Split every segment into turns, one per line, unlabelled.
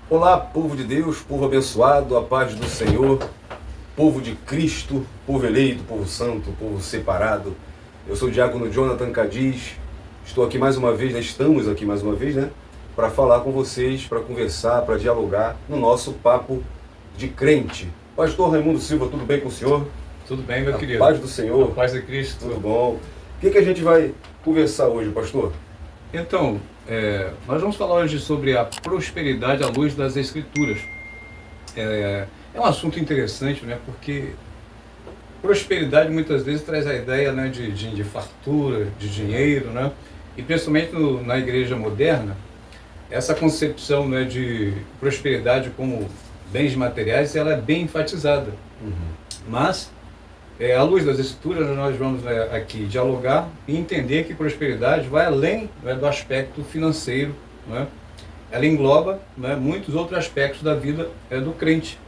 Olá, povo de Deus, povo abençoado, a paz do Senhor, povo de Cristo, povo eleito, povo santo, povo separado. Eu sou o diácono Jonathan Cadiz, estou aqui mais uma vez, estamos aqui mais uma vez, para falar com vocês, para conversar, para dialogar no nosso papo de crente. Pastor Raimundo Silva, tudo bem com o senhor?
Tudo bem, meu querido.
A paz do Senhor.
A paz de Cristo.
Tudo bom. O que a gente vai conversar hoje, pastor?
Então, nós vamos falar hoje sobre a prosperidade à luz das Escrituras. É um assunto interessante, né? Porque prosperidade muitas vezes traz a ideia, né, de fartura, de dinheiro, né? E principalmente na igreja moderna, essa concepção, né, de prosperidade como bens materiais, ela é bem enfatizada. Mas, à luz das Escrituras, nós vamos aqui dialogar e entender que prosperidade vai além, né, do aspecto financeiro, né? Ela engloba, né, muitos outros aspectos da vida do crente.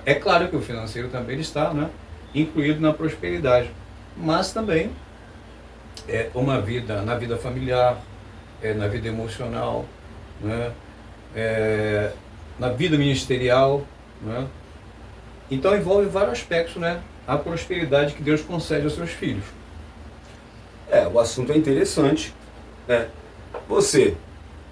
É claro que o financeiro também está, né, incluído na prosperidade, mas também na vida familiar, na vida emocional, né, na vida ministerial, né? Então envolve vários aspectos, né, a prosperidade que Deus concede aos seus filhos.
O assunto é interessante, né?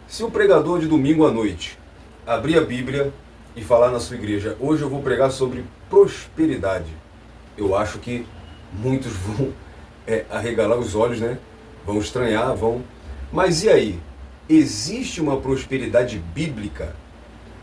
Se o pregador de domingo à noite abrir a Bíblia e falar na sua igreja, hoje eu vou pregar sobre prosperidade, eu acho que muitos vão arregalar os olhos, né? Vão estranhar, Mas e aí? Existe uma prosperidade bíblica?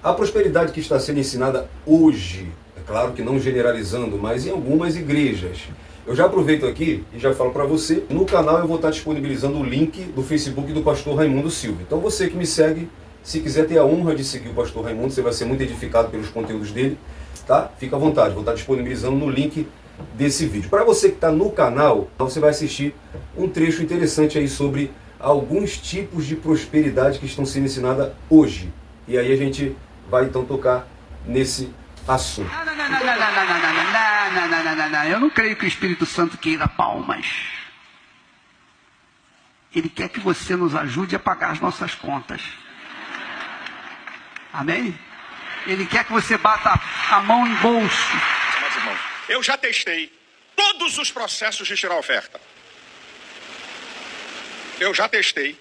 A prosperidade que está sendo ensinada hoje, é claro que não generalizando, mas em algumas igrejas. Eu já aproveito aqui e já falo para você, no canal eu vou estar disponibilizando o link do Facebook do pastor Raimundo Silva. Então você que me segue, se quiser ter a honra de seguir o pastor Raimundo, você vai ser muito edificado pelos conteúdos dele, tá? Fica à vontade, vou estar disponibilizando no link desse vídeo. Para você que está no canal, você vai assistir um trecho interessante aí sobre alguns tipos de prosperidade que estão sendo ensinadas hoje. E aí a gente vai então tocar nesse assunto.
Não. Eu não creio que o Espírito Santo queira palmas. Ele quer que você nos ajude a pagar as nossas contas. Amém? Ele quer que você bata a mão em bolso.
Mas, irmãos, eu já testei todos os processos de tirar oferta. Eu já testei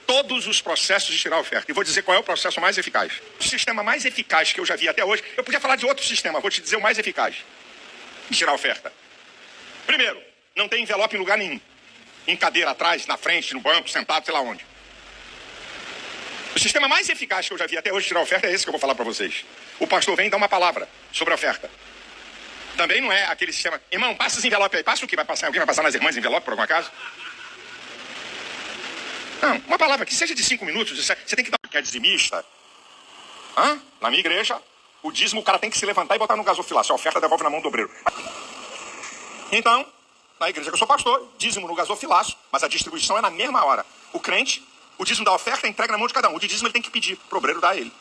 todos os processos de tirar oferta. E vou dizer qual é o processo mais eficaz. O sistema mais eficaz que eu já vi até hoje, eu podia falar de outro sistema, vou te dizer o mais eficaz de tirar oferta. Primeiro, não tem envelope em lugar nenhum. Em cadeira atrás, na frente, no banco, sentado, sei lá onde. O sistema mais eficaz que eu já vi até hoje de tirar oferta é esse que eu vou falar para vocês. O pastor vem dar uma palavra sobre a oferta. Também não é aquele sistema, irmão, passa esse envelope aí. Passa o que vai passar? Alguém vai passar nas irmãs envelope por algum acaso? Não, uma palavra que seja de 5 minutos, você tem que dar... Que é dizimista? Na minha igreja, o dízimo, o cara tem que se levantar e botar no gasofilácio. A oferta devolve na mão do obreiro. Então, na igreja que eu sou pastor, dízimo no gasofilácio, mas a distribuição é na mesma hora. O crente, o dízimo da oferta entrega na mão de cada um. O de dízimo ele tem que pedir pro obreiro dar a ele.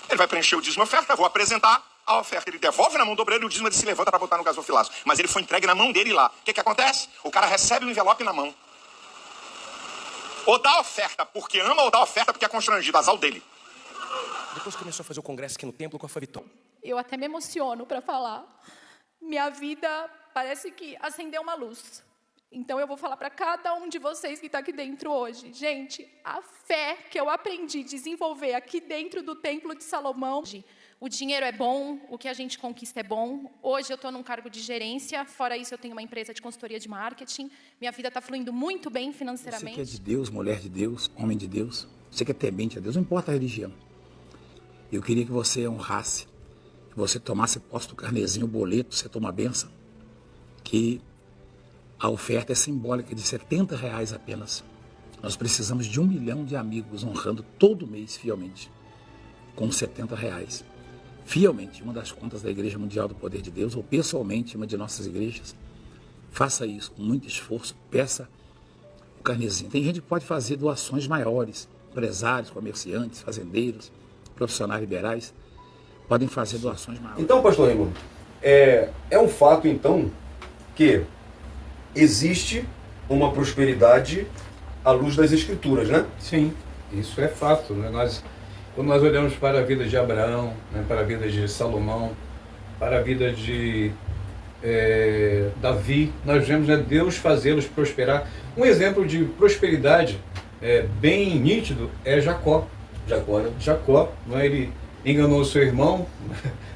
Ele vai preencher o dízimo e oferta, eu vou apresentar a oferta. Ele devolve na mão do obreiro e o dízimo ele se levanta para botar no gasofilácio. Mas ele foi entregue na mão dele lá. O que acontece? O cara recebe o envelope na mão. Ou dá oferta porque ama, ou dá oferta porque é constrangido, azar dele.
Depois começou a fazer o congresso aqui no templo com a Faviton.
Eu até me emociono para falar. Minha vida parece que acendeu uma luz. Então eu vou falar para cada um de vocês que está aqui dentro hoje. Gente, a fé que eu aprendi a desenvolver aqui dentro do Templo de Salomão. O dinheiro é bom, o que a gente conquista é bom. Hoje eu estou num cargo de gerência, fora isso eu tenho uma empresa de consultoria de marketing. Minha vida está fluindo muito bem financeiramente.
Você que é de Deus, mulher de Deus, homem de Deus, você que é temente a Deus, não importa a religião. Eu queria que você honrasse, que você tomasse posse do carnezinho, o boleto, você toma a benção, que a oferta é simbólica de R$70 apenas. Nós precisamos de 1 milhão de amigos honrando todo mês fielmente, com R$70. Fielmente, uma das contas da Igreja Mundial do Poder de Deus, ou pessoalmente, uma de nossas igrejas, faça isso com muito esforço, peça o carnezinho. Tem gente que pode fazer doações maiores, empresários, comerciantes, fazendeiros, profissionais liberais, podem fazer doações maiores.
Então, pastor Raimundo, é um fato, então, que existe uma prosperidade à luz das Escrituras, né?
Sim, isso é fato, né? Quando nós olhamos para a vida de Abraão, né, para a vida de Salomão, para a vida de Davi, nós vemos, né, Deus fazê-los prosperar. Um exemplo de prosperidade bem nítido é Jacó. Jacó, né, ele enganou seu irmão,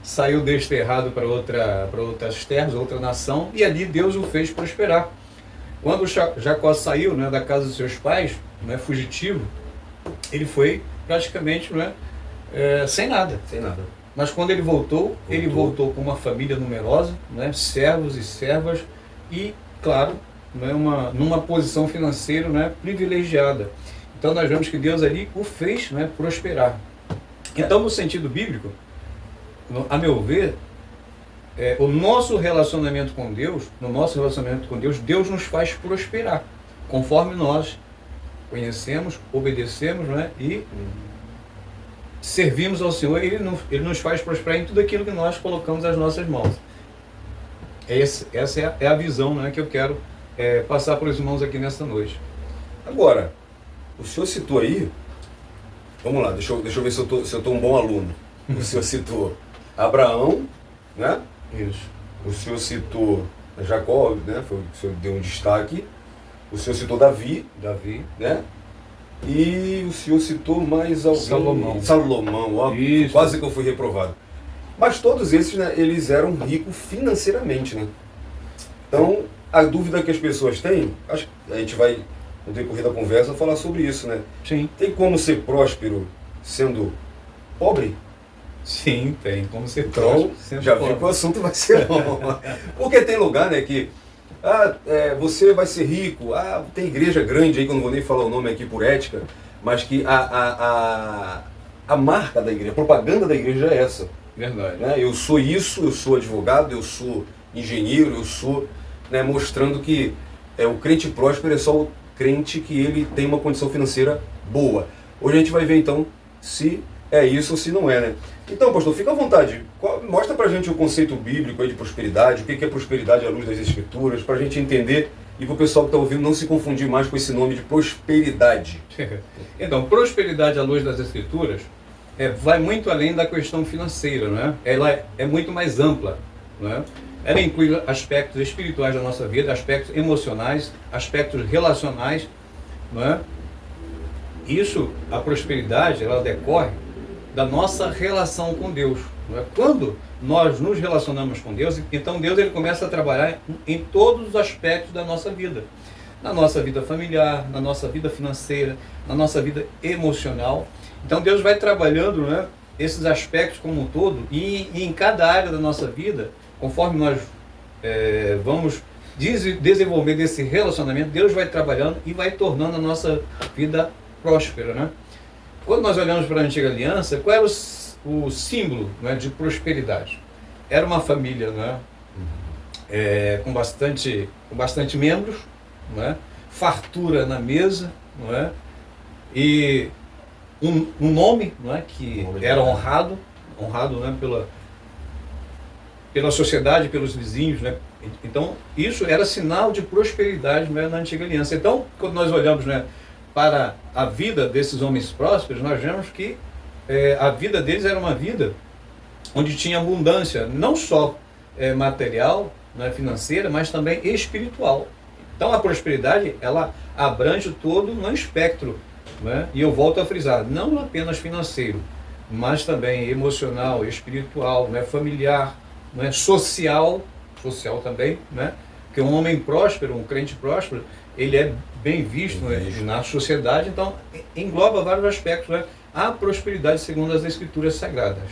saiu desterrado para outras terras, outra nação, e ali Deus o fez prosperar. Quando Jacó saiu, né, da casa dos seus pais, né, fugitivo, ele foi praticamente, né, sem nada. Mas quando ele voltou com uma família numerosa, né, servos e servas, e, claro, né, numa posição financeira, né, privilegiada. Então nós vemos que Deus ali o fez, né, prosperar. Então, no sentido bíblico, a meu ver, o nosso relacionamento com Deus, Deus nos faz prosperar, conforme nós conhecemos, obedecemos, né, e servimos ao Senhor. Ele nos faz prosperar em tudo aquilo que nós colocamos as nossas mãos. Essa é a visão, né, que eu quero passar para os irmãos aqui nesta noite.
Agora, o senhor citou aí, vamos lá, deixa eu ver se eu tô um bom aluno. O senhor citou Abraão, né?
Isso.
O senhor citou Jacó, né? O senhor deu um destaque. O senhor citou Davi, né? E o senhor citou mais alguém. Salomão, ó, quase que eu fui reprovado. Mas todos esses, né, eles eram ricos financeiramente, né? Então, a dúvida que as pessoas têm, acho que a gente vai, no decorrer da conversa, falar sobre isso, né?
Sim.
Tem como ser próspero sendo pobre?
Sim, tem como ser
então,
próspero sendo
já
pobre.
vi que o assunto vai ser bom. Porque tem lugar, né, que você vai ser rico, tem igreja grande aí, que eu não vou nem falar o nome aqui por ética, mas que a marca da igreja, a propaganda da igreja é essa.
Verdade.
Né? Eu sou isso, eu sou advogado, eu sou engenheiro, eu sou, né, mostrando que o crente próspero é só o crente que ele tem uma condição financeira boa. Hoje a gente vai ver então se é isso ou se não é, né? Então, pastor, fica à vontade. Mostra pra gente o conceito bíblico aí de prosperidade, o que é prosperidade à luz das Escrituras, pra gente entender e pro pessoal que está ouvindo não se confundir mais com esse nome de prosperidade.
Então, prosperidade à luz das Escrituras vai muito além da questão financeira, não é? Ela é muito mais ampla, não é? Ela inclui aspectos espirituais da nossa vida, aspectos emocionais, aspectos relacionais, não é? Isso, a prosperidade, ela decorre da nossa relação com Deus. Não é? Quando nós nos relacionamos com Deus, então Deus ele começa a trabalhar em todos os aspectos da nossa vida. Na nossa vida familiar, na nossa vida financeira, na nossa vida emocional. Então Deus vai trabalhando, né, esses aspectos como um todo e em cada área da nossa vida, conforme nós vamos desenvolvendo esse relacionamento, Deus vai trabalhando e vai tornando a nossa vida próspera, né? Quando nós olhamos para a Antiga Aliança, qual era o símbolo, né, de prosperidade? Era uma família, né, com bastante membros, né, fartura na mesa, não é? E um nome, não é, que era honrado, né, pela sociedade, pelos vizinhos, né? Então, isso era sinal de prosperidade, né, na Antiga Aliança. Então, quando nós olhamos, né, para a vida desses homens prósperos, nós vemos que a vida deles era uma vida onde tinha abundância, não só material, né, financeira, mas também espiritual. Então a prosperidade, ela abrange todo no espectro, né? E eu volto a frisar, não apenas financeiro, mas também emocional, espiritual, né, familiar, né, social também, né? Porque um homem próspero, um crente próspero, ele é bem visto, né, na sociedade, então engloba vários aspectos, né? A prosperidade segundo as Escrituras Sagradas.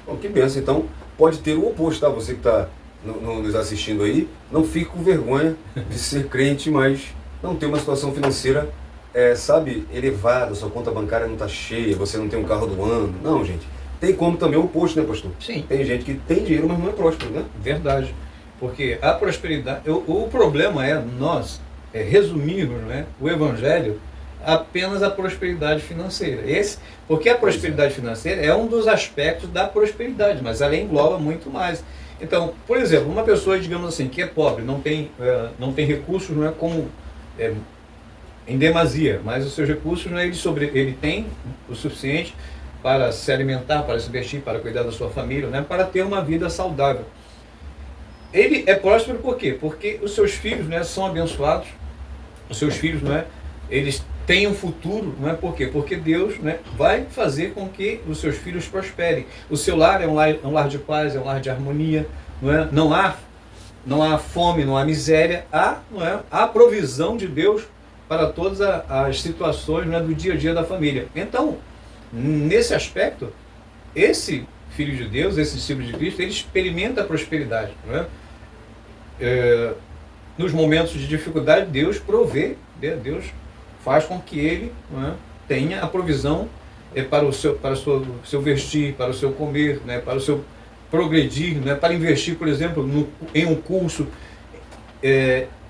Bom, que benção. Então pode ter o oposto, tá? Você que está nos assistindo aí, não fique com vergonha de ser crente, mas não ter uma situação financeira, elevada, sua conta bancária não está cheia, você não tem um carro do ano. Não, gente. Tem como também o oposto, né, pastor?
Sim.
Tem gente que tem dinheiro, mas não é próspero, né?
Verdade. Porque a prosperidade, o problema é nós resumirmos, né, o Evangelho apenas a prosperidade financeira. Porque a prosperidade financeira é um dos aspectos da prosperidade, mas ela engloba muito mais. Então, por exemplo, uma pessoa, digamos assim, que é pobre, não tem recursos, não é como em demasia, mas os seus recursos, né, ele tem o suficiente para se alimentar, para se vestir, para cuidar da sua família, né, para ter uma vida saudável. Ele é próspero por quê? Porque os seus filhos, né, são abençoados, os seus filhos, né, eles têm um futuro, não é por quê? Porque Deus, né, vai fazer com que os seus filhos prosperem. O seu lar é um lar de paz, é um lar de harmonia, não é? Não há fome, não há miséria, há provisão de Deus para todas as situações, né, do dia a dia da família. Então, nesse aspecto, esse filho de Deus, esse discípulo de Cristo, ele experimenta a prosperidade, não é? Nos momentos de dificuldade, Deus provê, Deus faz com que ele, não é, tenha a provisão para o seu vestir, para o seu comer, né, para o seu progredir, né, para investir, por exemplo, em um curso,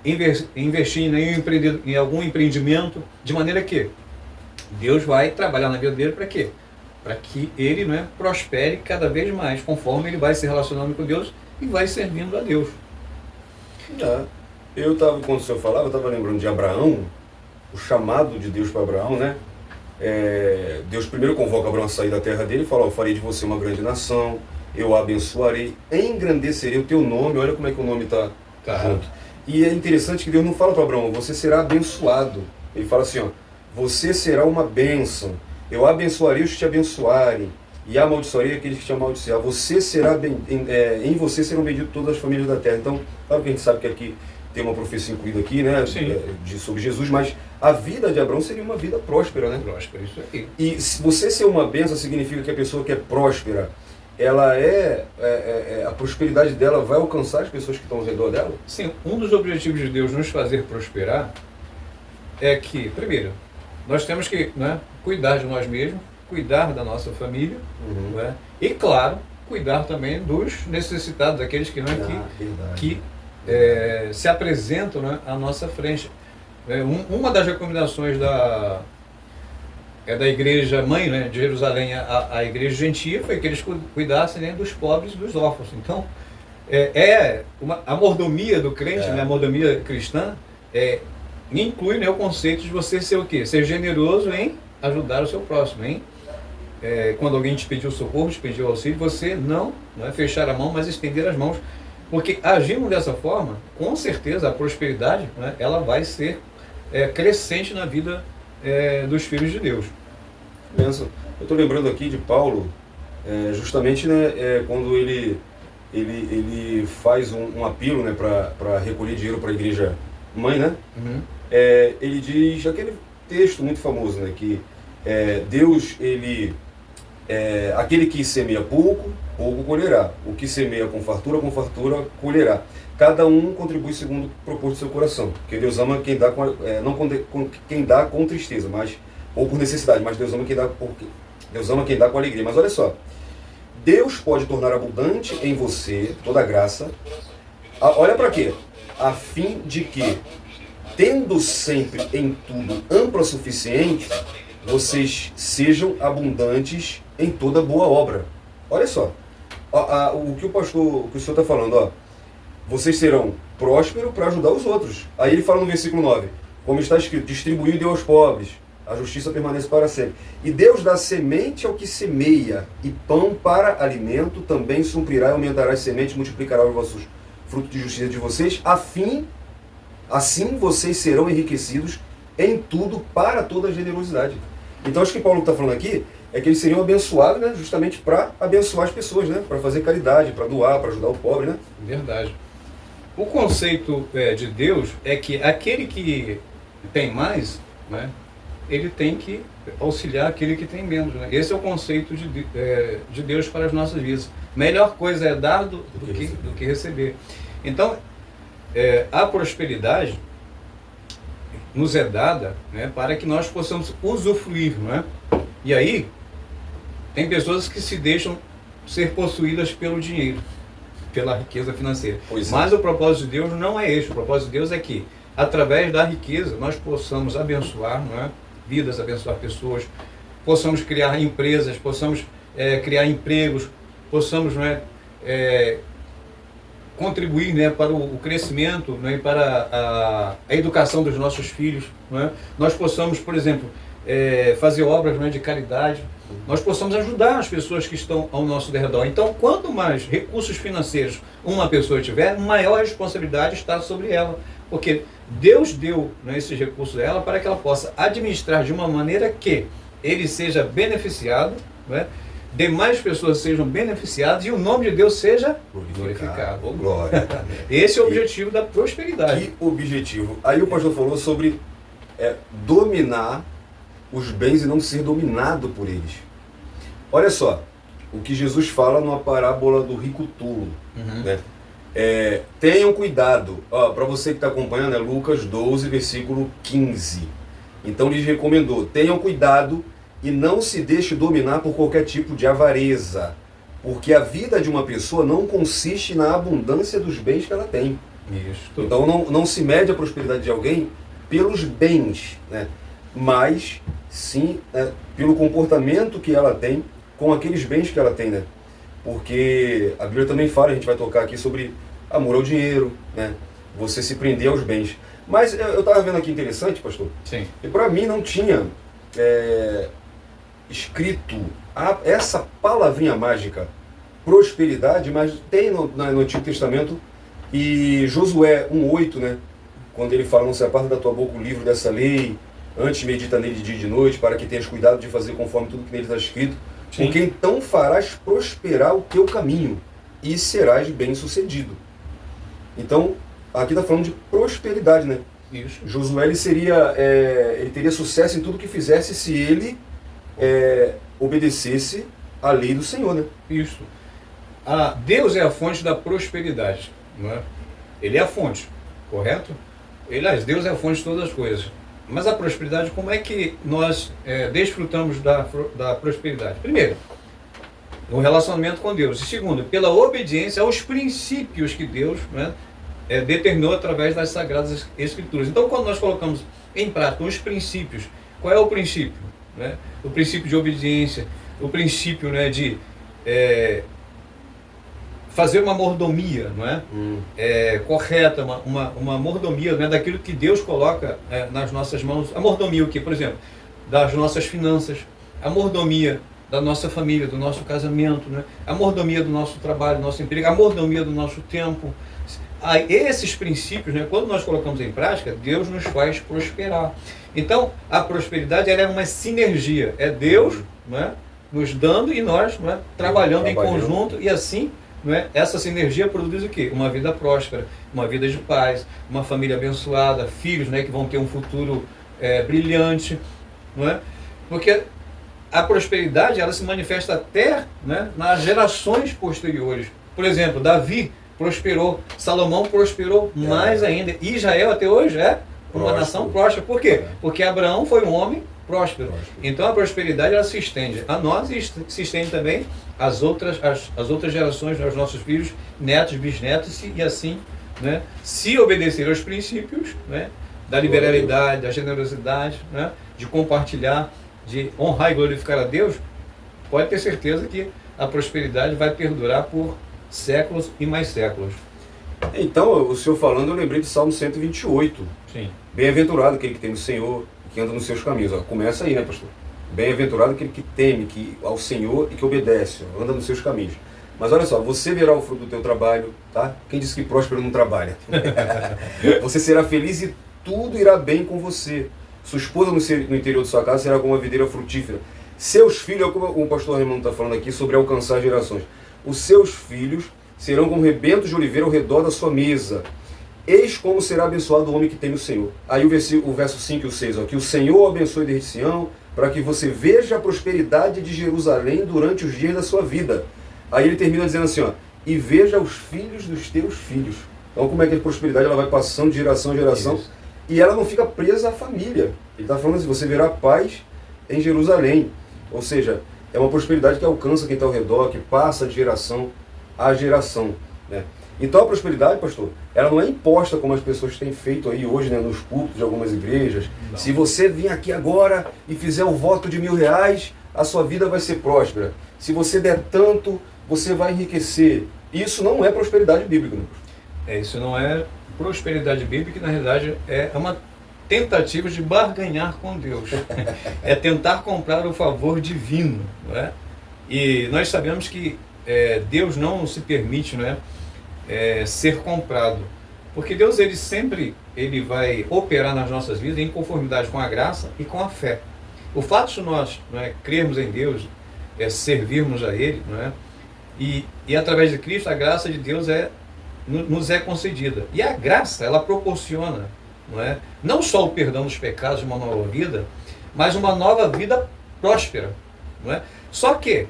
investir em algum empreendimento, de maneira que Deus vai trabalhar na vida dele para quê? Para que ele, né, prospere cada vez mais, conforme ele vai se relacionando com Deus e vai servindo a Deus.
Quando o senhor falava, eu estava lembrando de Abraão, o chamado de Deus para Abraão, né? Deus primeiro convoca Abraão a sair da terra dele e fala: eu farei de você uma grande nação, eu o abençoarei, engrandecerei o teu nome. Olha como é que o nome está junto. E é interessante que Deus não fala para Abraão: você será abençoado. Ele fala assim, ó: você será uma bênção, eu abençoarei os que te abençoarem e amaldiçoarei aqueles que te amaldiçoarem. Você será em você serão benditas todas as famílias da terra. Então, claro que a gente sabe que aqui tem uma profecia incluída aqui, né, sobre Jesus, mas a vida de Abraão seria uma vida próspera, né?
Próspera, isso aqui.
E se você ser uma bênção significa que a pessoa que é próspera, ela a prosperidade dela vai alcançar as pessoas que estão ao redor dela?
Sim, um dos objetivos de Deus nos fazer prosperar é que, primeiro, nós temos que, né, cuidar de nós mesmos, cuidar da nossa família, né, e, claro, cuidar também dos necessitados, daqueles que, né, se apresentam, né, à nossa frente. Uma das recomendações da igreja mãe, né, de Jerusalém, a igreja gentia, foi que eles cuidassem, né, dos pobres e dos órfãos. Então, a mordomia do crente, né, a mordomia cristã, inclui, né, o conceito de você ser o quê? Ser generoso em ajudar o seu próximo, hein? Quando alguém te pediu socorro, te pediu auxílio, você não é fechar a mão, mas estender as mãos. Porque agindo dessa forma, com certeza a prosperidade, né, ela vai ser crescente na vida dos filhos de Deus.
Benção. Eu estou lembrando aqui de Paulo, justamente, né, quando ele faz um apelo, né, para recolher dinheiro para a igreja mãe, né? Ele diz aquele texto muito famoso, né, que Deus, aquele que semeia pouco colherá. O que semeia com fartura colherá. Cada um contribui segundo o propósito do seu coração. Porque Deus ama quem dá quem dá com tristeza, ou por necessidade, mas Deus ama quem dá com alegria. Mas olha só, Deus pode tornar abundante em você toda a graça. Olha para quê? A fim de que, tendo sempre em tudo ampla suficiente, vocês sejam abundantes em toda boa obra. Olha só, o que o senhor está falando, ó, vocês serão prósperos para ajudar os outros. Aí ele fala no versículo 9, como está escrito: distribuiu e deu aos pobres, a justiça permanece para sempre. E Deus dá semente ao que semeia, e pão para alimento, também suprirá e aumentará as sementes, multiplicará os vossos frutos de justiça de vocês, assim vocês serão enriquecidos em tudo para toda a generosidade. Então acho que Paulo está falando aqui é que eles seriam abençoados, né, justamente para abençoar as pessoas, né, para fazer caridade, para doar, para ajudar o pobre, né?
Verdade. O conceito de Deus é que aquele que tem mais, né, ele tem que auxiliar aquele que tem menos, né? Esse é o conceito de Deus para as nossas vidas. Melhor coisa é dar do que receber. Então, a prosperidade nos é dada, né, para que nós possamos usufruir, né? E aí, tem pessoas que se deixam ser possuídas pelo dinheiro, pela riqueza financeira. Mas o propósito de Deus não é este. O propósito de Deus é que, através da riqueza, nós possamos abençoar, não é, vidas, abençoar pessoas, possamos criar empresas, possamos criar empregos, possamos, não é, contribuir, né, para o crescimento, né, e para a educação dos nossos filhos, né? Nós possamos, por exemplo, fazer obras, né, de caridade, nós possamos ajudar as pessoas que estão ao nosso redor. Então, quanto mais recursos financeiros uma pessoa tiver, maior responsabilidade está sobre ela, porque Deus deu, né, esses recursos a ela para que ela possa administrar de uma maneira que ele seja beneficiado, né, demais pessoas sejam beneficiadas e o nome de Deus seja glorificado.
Oh, glória.
Esse é o objetivo da prosperidade.
Que objetivo? Aí o pastor falou sobre dominar os bens e não ser dominado por eles. Olha só, o que Jesus fala numa parábola do rico tolo. Né? Tenham cuidado. Para você que está acompanhando, é Lucas 12, versículo 15. Então lhes recomendou, tenham cuidado e não se deixe dominar por qualquer tipo de avareza, porque a vida de uma pessoa não consiste na abundância dos bens que ela tem.
Isso.
Então não se mede a prosperidade de alguém pelos bens, né? Mas sim pelo comportamento que ela tem com aqueles bens que ela tem, né? Porque a Bíblia também fala, a gente vai tocar aqui sobre amor ao dinheiro, né? Você se prender aos bens. Mas eu estava vendo aqui interessante, pastor,
Sim.
e para mim não tinha escrito essa palavrinha mágica, prosperidade, mas tem no Antigo Testamento, e Josué 1,8, né? Quando ele fala, não se aparta da tua boca o livro dessa lei, antes medita nele de dia e de noite, para que tenhas cuidado de fazer conforme tudo que nele está escrito,
Sim.
porque então farás prosperar o teu caminho e serás bem sucedido. Então, aqui está falando de prosperidade, né?
Isso.
Josué ele teria sucesso em tudo que fizesse se ele obedecesse à lei do Senhor, né?
Isso. Deus é a fonte da prosperidade, não é? Ele é a fonte, correto? Deus é a fonte de todas as coisas. Mas a prosperidade, como é que nós desfrutamos da prosperidade? Primeiro, no relacionamento com Deus. E segundo, pela obediência aos princípios que Deus, né, determinou através das Sagradas Escrituras. Então, quando nós colocamos em prática os princípios, qual é o princípio? Né? O princípio de obediência, o princípio, né, de fazer uma mordomia, não é? Correta, uma mordomia, né, daquilo que Deus coloca nas nossas mãos. A mordomia o quê? Por exemplo, das nossas finanças, a mordomia da nossa família, do nosso casamento, né? A mordomia do nosso trabalho, do nosso emprego, a mordomia do nosso tempo. Esses princípios, né, quando nós colocamos em prática, Deus nos faz prosperar. Então, a prosperidade ela é uma sinergia. É Deus, né, nos dando e nós, né, trabalhando em conjunto, e assim, né, essa sinergia produz o quê? Uma vida próspera, uma vida de paz, uma família abençoada, filhos, né, que vão ter um futuro brilhante. Não é? Porque a prosperidade ela se manifesta até, né, nas gerações posteriores. Por exemplo, Davi prosperou, Salomão prosperou mais ainda. Israel até hoje é uma nação próspera. Por quê? Porque Abraão foi um homem próspero. Então a prosperidade ela se estende a nós e se estende também às outras gerações, aos nossos filhos, netos, bisnetos, e assim, né, se obedecer aos princípios, né, da liberalidade, da generosidade, né, de compartilhar, de honrar e glorificar a Deus, pode ter certeza que a prosperidade vai perdurar por séculos e mais séculos.
Então, o senhor falando, eu lembrei de Salmo 128.
Sim.
Bem-aventurado aquele que teme o Senhor e que anda nos seus caminhos. Começa aí, né, pastor? Bem-aventurado aquele que teme ao Senhor e que obedece, anda nos seus caminhos. Mas olha só, você verá o fruto do teu trabalho, tá? Quem disse que próspero não trabalha? Você será feliz e tudo irá bem com você. Sua esposa no interior de sua casa será como uma videira frutífera. Seus filhos, como o pastor Raimundo está falando aqui, sobre alcançar gerações. Os seus filhos serão como rebentos de oliveira ao redor da sua mesa. Eis como será abençoado o homem que teme o Senhor. Aí o verso 5 e o 6, ó, que o Senhor abençoe desde Sião, para que você veja a prosperidade de Jerusalém durante os dias da sua vida. Aí ele termina dizendo assim, ó, e veja os filhos dos teus filhos. Então como é que a prosperidade ela vai passando de geração em geração? Isso. E ela não fica presa à família. Ele está falando assim, você verá paz em Jerusalém. Ou seja, é uma prosperidade que alcança quem está ao redor, que passa de geração a geração, né? Então a prosperidade, pastor, ela não é imposta como as pessoas têm feito aí hoje, né, nos púlpitos de algumas igrejas. Não. Se você vir aqui agora e fizer o voto de R$1.000, a sua vida vai ser próspera. Se você der tanto, você vai enriquecer. Isso não é prosperidade bíblica, né?
Isso não é prosperidade bíblica, na realidade é uma tentativa de barganhar com Deus. É tentar comprar o favor divino, não é? E nós sabemos que Deus não se permite, não é, ser comprado, porque Deus ele vai operar nas nossas vidas em conformidade com a graça e com a fé. O fato de nós, não é, crermos em Deus, servirmos a Ele, não é, e através de Cristo a graça de Deus nos é concedida. E a graça, ela proporciona, não só o perdão dos pecados de uma nova vida, mas uma nova vida próspera. Não é? Só que,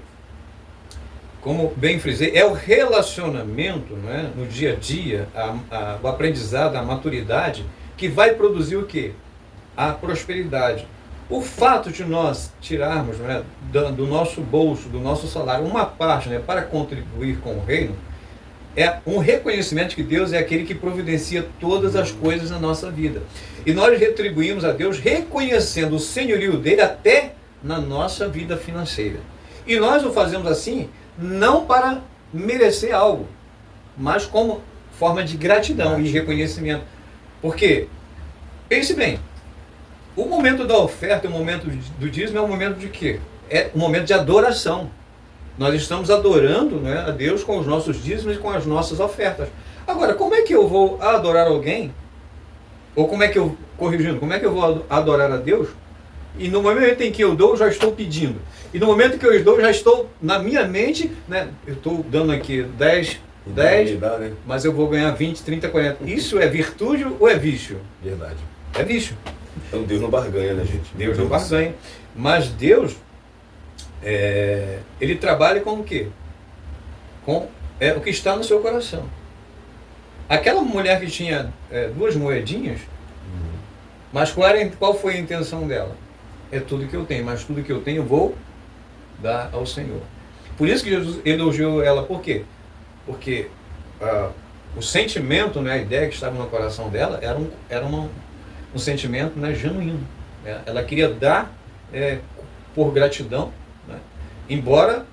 como bem frisei, é o relacionamento, não é, no dia a dia, o aprendizado, a maturidade, que vai produzir o quê? A prosperidade. O fato de nós tirarmos, não é, do nosso bolso, do nosso salário, uma parte, não é, para contribuir com o reino, é um reconhecimento de que Deus é aquele que providencia todas as coisas na nossa vida. E nós retribuímos a Deus reconhecendo o senhorio dele até na nossa vida financeira. E nós o fazemos assim, não para merecer algo, mas como forma de gratidão e reconhecimento. Porque, pense bem, o momento da oferta, o momento do dízimo é um momento de quê? É um momento de adoração. Nós estamos adorando, né, a Deus com os nossos dízimos e com as nossas ofertas. Agora, como é que eu vou adorar alguém? Ou como é que eu vou adorar a Deus? E no momento em que eu dou, eu já estou pedindo. E no momento que eu dou, eu já estou na minha mente, né, eu estou dando aqui 10,
né?
mas eu vou ganhar 20, 30, 40. Isso é virtude ou é vício?
Verdade.
É vício.
Então Deus não barganha, né, gente?
Deus não barganha. Mas Deus, ele trabalha com o quê? Com o que está no seu coração. Aquela mulher que tinha 2 moedinhas, mas qual foi a intenção dela? É tudo que eu tenho, mas tudo que eu tenho eu vou dar ao Senhor. Por isso que Jesus elogiou ela. Por quê? Porque o sentimento, né, a ideia que estava no coração dela era um sentimento, né, genuíno. Ela queria dar por gratidão, né, embora,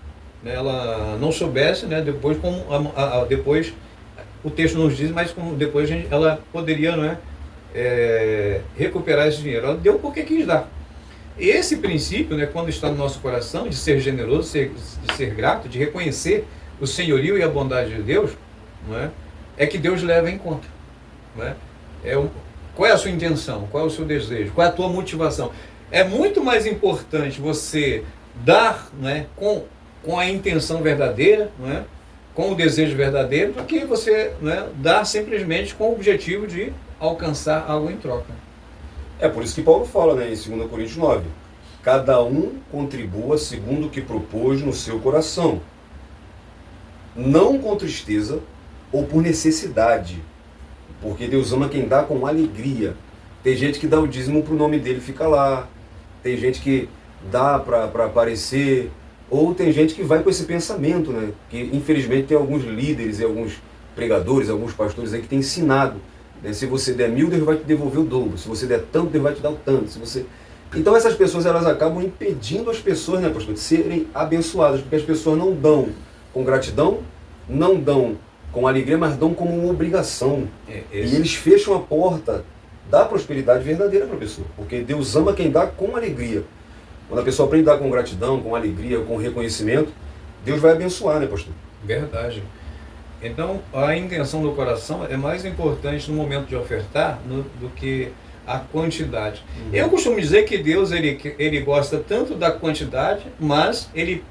né, ela não soubesse, né, depois o texto nos diz, mas como depois ela poderia, não recuperar esse dinheiro. Ela deu porque quis dar. Esse princípio, né, quando está no nosso coração, de ser generoso, de ser grato, de reconhecer o senhorio e a bondade de Deus, não é que Deus leva em conta. Não é? Qual é a sua intenção? Qual é o seu desejo? Qual é a tua motivação? É muito mais importante você dar, né, com a intenção verdadeira, não é, com o desejo verdadeiro, do que você, né, dar simplesmente com o objetivo de alcançar algo em troca.
É por isso que Paulo fala, né, em 2 Coríntios 9, cada um contribua segundo o que propôs no seu coração, não com tristeza ou por necessidade, porque Deus ama quem dá com alegria. Tem gente que dá o dízimo para o nome dele ficar lá, tem gente que dá para aparecer, ou tem gente que vai com esse pensamento, né, que infelizmente tem alguns líderes e alguns pregadores, alguns pastores aí que têm ensinado, né, se você der 1.000, Deus vai te devolver o dobro, se você der tanto, Deus vai te dar o tanto. Então essas pessoas, elas acabam impedindo as pessoas, né, pastor, de serem abençoadas, porque as pessoas não dão com gratidão, não dão com alegria, mas dão como uma obrigação. E eles fecham a porta da prosperidade verdadeira para a pessoa, porque Deus ama quem dá com alegria. Quando a pessoa aprende a dar com gratidão, com alegria, com reconhecimento, Deus vai abençoar, né, pastor?
Verdade. Então, a intenção do coração é mais importante no momento de ofertar do que a quantidade. Eu costumo dizer que Deus ele gosta tanto da quantidade, mas ele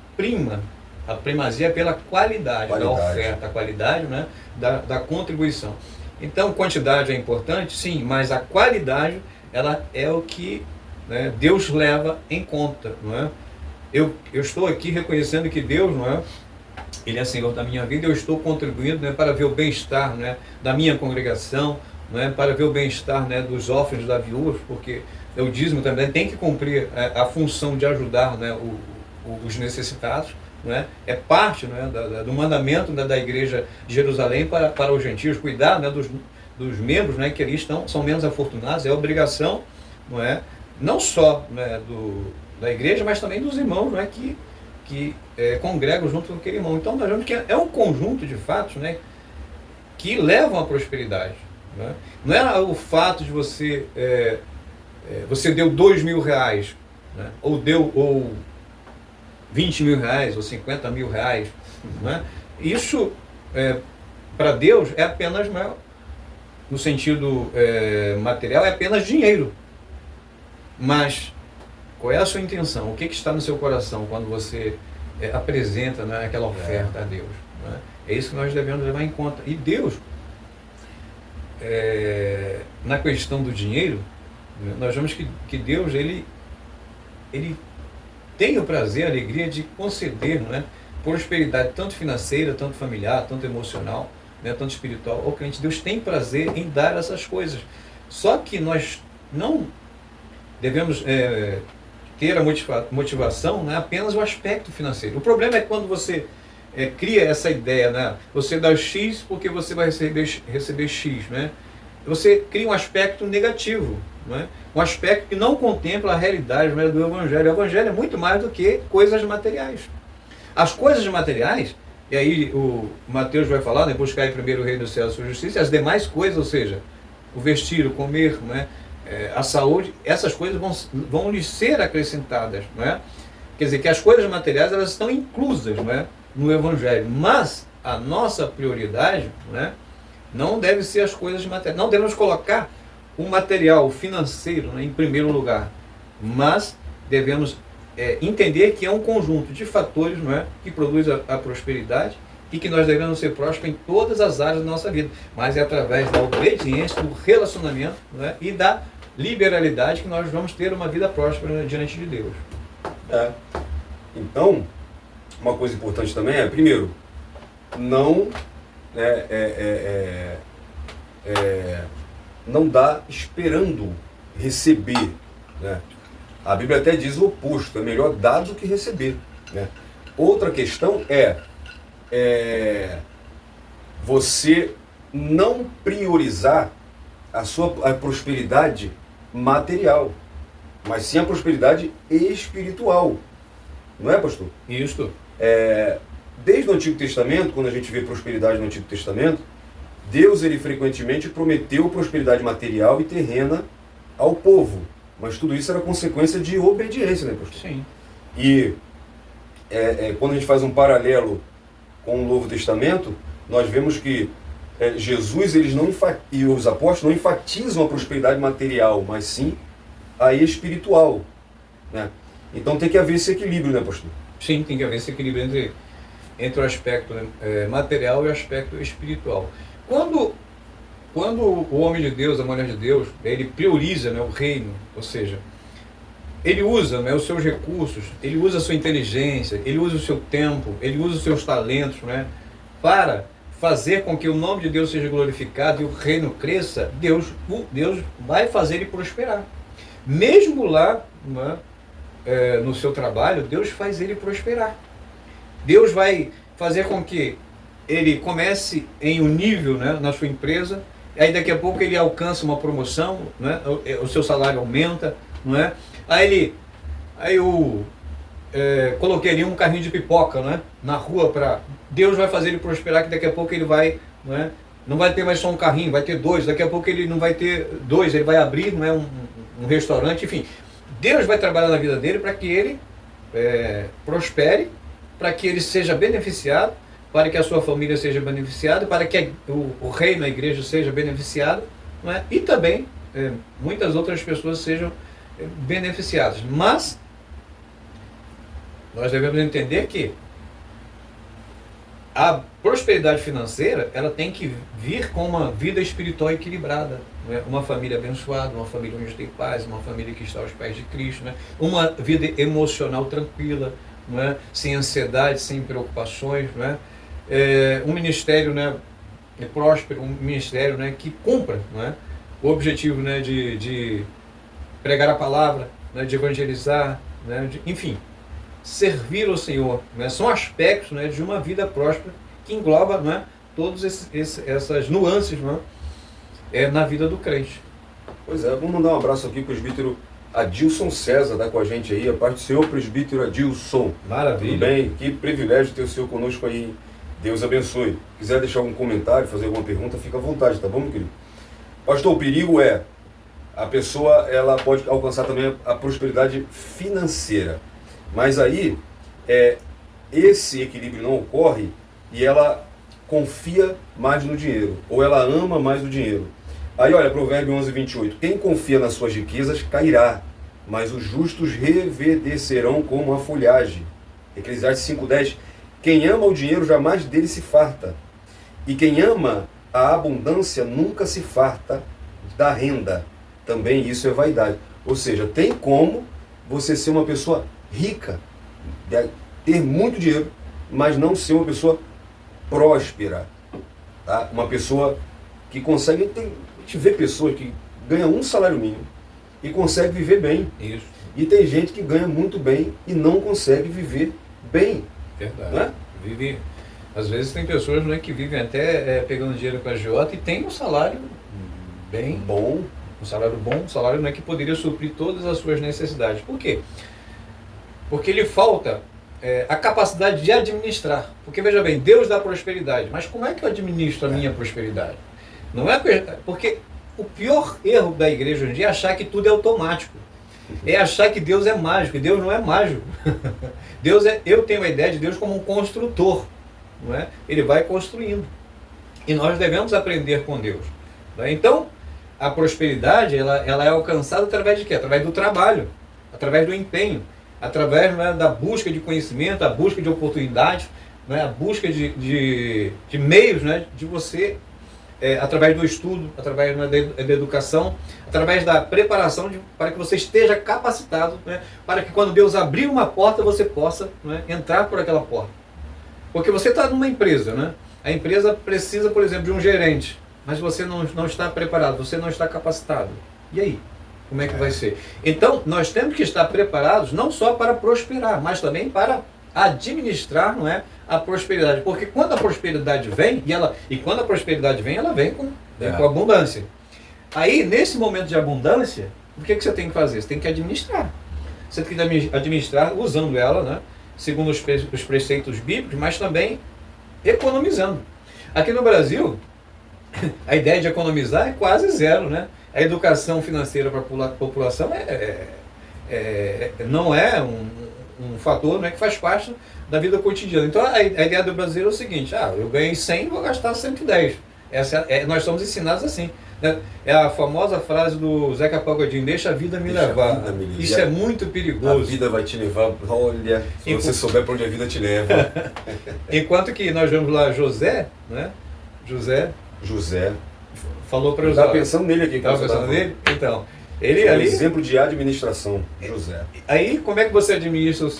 a primazia pela qualidade da oferta, a qualidade, né, da contribuição. Então, quantidade é importante, sim, mas a qualidade, ela é o que, né, Deus leva em conta. Não é? Eu estou aqui reconhecendo que Deus, não é, Ele é Senhor da minha vida, eu estou contribuindo, né, para ver o bem-estar, né, da minha congregação, né, para ver o bem-estar, né, dos órfãos, da viúva, porque o dízimo também tem que cumprir a função de ajudar, né, os necessitados. Né? É parte, né, do mandamento, né, da igreja de Jerusalém para os gentios, cuidar, né, dos membros, né, que ali são menos afortunados. É obrigação, não só, né, da igreja, mas também dos irmãos, né, que que congregam junto com aquele irmão. Então nós vemos que é um conjunto de fatos, né, que levam à prosperidade. Né? Não é o fato de você deu R$2.000, né, ou 20 mil reais, ou 50 mil reais. Né? Isso, para Deus, é apenas, no sentido material, é apenas dinheiro. Mas qual é a sua intenção? O que está no seu coração quando você apresenta, né, aquela oferta a Deus? Né? É isso que nós devemos levar em conta. E Deus, na questão do dinheiro, né, nós vemos que Deus ele tem o prazer, a alegria de conceder, né, prosperidade, tanto financeira, tanto familiar, tanto emocional, né, tanto espiritual ao crente. Deus tem prazer em dar essas coisas. Só que nós não devemos ter a motivação, né, apenas o aspecto financeiro. O problema é quando você cria essa ideia, né, você dá X porque você vai receber X. Né? Você cria um aspecto negativo, né? Um aspecto que não contempla a realidade, né, do Evangelho. O Evangelho é muito mais do que coisas materiais. As coisas materiais, e aí o Mateus vai falar, né, buscar primeiro o reino do céu e a sua justiça, e as demais coisas, ou seja, o vestir, o comer, né, a saúde, essas coisas vão lhes ser acrescentadas. Não é? Quer dizer, que as coisas materiais elas estão inclusas, não é, no Evangelho, mas a nossa prioridade, né, não deve ser as coisas materiais. Não devemos colocar o material, o financeiro, né, em primeiro lugar, mas devemos entender que é um conjunto de fatores, não é, que produz a prosperidade e que nós devemos ser prósperos em todas as áreas da nossa vida, mas é através da obediência, do relacionamento, não é, e da liberalidade que nós vamos ter uma vida próspera diante de Deus.
Então, uma coisa importante também é, primeiro, não não dá esperando receber. Né? A Bíblia até diz o oposto, é melhor dar do que receber. Né? Outra questão é você não priorizar a prosperidade material, mas sim a prosperidade espiritual. Não é, pastor?
Isso.
Desde o Antigo Testamento, quando a gente vê prosperidade no Antigo Testamento, Deus ele frequentemente prometeu prosperidade material e terrena ao povo. Mas tudo isso era consequência de obediência, né, pastor?
Sim.
E quando a gente faz um paralelo com o Novo Testamento, nós vemos que Jesus e os apóstolos não enfatizam a prosperidade material, mas sim a espiritual. Né? Então tem que haver esse equilíbrio, né, pastor?
Sim, tem que haver esse equilíbrio entre o aspecto material e o aspecto espiritual. Quando o homem de Deus, a mulher de Deus, ele prioriza, né, o reino, ou seja, ele usa, né, os seus recursos, ele usa a sua inteligência, ele usa o seu tempo, ele usa os seus talentos, né, para fazer com que o nome de Deus seja glorificado e o reino cresça, Deus vai fazer ele prosperar. Mesmo lá, né, no seu trabalho, Deus faz ele prosperar. Deus vai fazer com que ele comece em um nível, né, na sua empresa, aí daqui a pouco ele alcança uma promoção, né, o seu salário aumenta, não é? Coloquei ali um carrinho de pipoca, né, na rua para Deus vai fazer ele prosperar, que daqui a pouco ele vai, não vai ter mais só um carrinho, vai ter dois, daqui a pouco ele não vai ter dois, ele vai abrir, não é, um restaurante, enfim. Deus vai trabalhar na vida dele para que ele prospere, para que ele seja beneficiado, para que a sua família seja beneficiada, para que o reino, a igreja seja beneficiada, não é? E também muitas outras pessoas sejam beneficiadas. Mas nós devemos entender que a prosperidade financeira ela tem que vir com uma vida espiritual equilibrada, não é? Uma família abençoada, uma família onde tem paz, uma família que está aos pés de Cristo, não é? Uma vida emocional tranquila, não é? Sem ansiedade, sem preocupações, não é? Um ministério, né, próspero, um ministério, né, que cumpra, não é? O objetivo, né, de pregar a palavra, né, de evangelizar, né, enfim, servir ao Senhor, né? São aspectos, né, de uma vida próspera que engloba, não é, todas essas nuances, não é, na vida do crente.
Pois é, vamos mandar um abraço aqui para o presbítero Adilson César está com a gente aí, a parte do senhor presbítero Adilson.
Maravilha.
Tudo bem? Que privilégio ter o senhor conosco aí. Deus abençoe. Quiser deixar algum comentário, fazer alguma pergunta, fica à vontade, tá bom, meu querido? Pastor, o perigo é a pessoa, ela pode alcançar também a prosperidade financeira. Mas aí, esse equilíbrio não ocorre e ela confia mais no dinheiro, ou ela ama mais o dinheiro. Aí olha, Provérbio 11:28, quem confia nas suas riquezas cairá, mas os justos reverdecerão como a folhagem. Eclesiastes 5:10, quem ama o dinheiro jamais dele se farta, e quem ama a abundância nunca se farta da renda. Também isso é vaidade. Ou seja, tem como você ser uma pessoa rica, ter muito dinheiro, mas não ser uma pessoa próspera, tá? Uma pessoa que consegue, a gente vê pessoas que ganham um salário mínimo e consegue viver bem.
Isso.
E tem gente que ganha muito bem e não consegue viver bem.
Verdade.
Né?
Vive, às vezes tem pessoas, não é, que vivem até pegando dinheiro com a agiota e tem um salário bem
Bom.
um salário bom, um salário, não é, que poderia suprir todas as suas necessidades. Por quê? Porque lhe falta a capacidade de administrar. Porque, veja bem, Deus dá prosperidade, mas como é que eu administro a minha prosperidade? Não é porque o pior erro da igreja hoje em dia é achar que tudo é automático. É achar que Deus é mágico, e Deus não é mágico. Eu tenho a ideia de Deus como um construtor, não é? Ele vai construindo. E nós devemos aprender com Deus. Não é? Então, a prosperidade, ela é alcançada através de quê? Através do trabalho, através do empenho, através, não é, da busca de conhecimento, a busca de oportunidades, não é, a busca de meios, não é, de você, através do estudo, através, não é, da educação, através da preparação para que você esteja capacitado, né, para que quando Deus abrir uma porta, você possa, não é, entrar por aquela porta. Porque você está numa empresa, né? A empresa precisa, por exemplo, de um gerente, mas você não está preparado, você não está capacitado. E aí? Como é que vai ser? Então, nós temos que estar preparados não só para prosperar, mas também para administrar, não é, a prosperidade. Porque quando a prosperidade vem, quando a prosperidade vem, ela vem com abundância. Aí, nesse momento de abundância, o que você tem que fazer? Você tem que administrar. Você tem que administrar usando ela, né, segundo os preceitos bíblicos, mas também economizando. Aqui no Brasil, a ideia de economizar é quase zero, né? A educação financeira para a população não é um fator, né, que faz parte da vida cotidiana. Então a ideia do brasileiro é o seguinte: eu ganhei 100, vou gastar 110. Nós somos ensinados assim. Né? É a famosa frase do Zeca Pagodinho: deixa a vida me levar. Isso é muito perigoso.
A vida vai te levar, olha, se você souber para onde a vida te leva.
Enquanto que nós vemos lá José, né? José falou para José.
Estava pensando nele aqui.
Estava pensando nele? Então, ele
é um
ali...
exemplo de administração, José.
Aí, como é que você administra os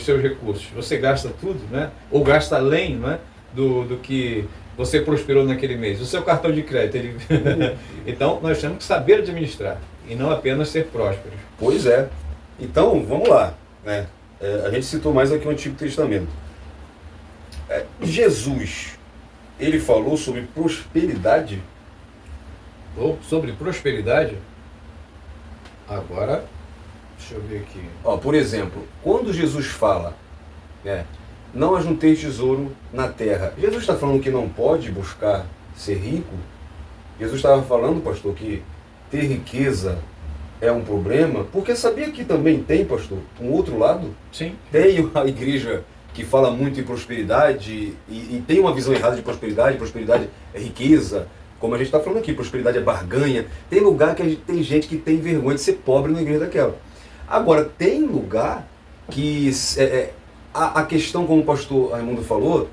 seus recursos? Você gasta tudo, né? Ou gasta além, né, do que você prosperou naquele mês? O seu cartão de crédito, Então, nós temos que saber administrar e não apenas ser prósperos.
Pois é. Então, vamos lá, né? A gente citou mais aqui o Antigo Testamento. Jesus, ele falou sobre prosperidade?
Ou sobre prosperidade? Agora, deixa eu ver aqui.
Por exemplo, quando Jesus fala, não ajunteis tesouro na terra, Jesus está falando que não pode buscar ser rico? Jesus estava falando, pastor, que ter riqueza é um problema? Porque sabia que também tem, pastor, um outro lado?
Sim.
Tem a igreja que fala muito em prosperidade e tem uma visão errada de prosperidade. Prosperidade é riqueza, como a gente está falando aqui, prosperidade é barganha. Tem lugar que tem gente que tem vergonha de ser pobre na igreja daquela. Agora, tem lugar que a questão, como o pastor Raimundo falou,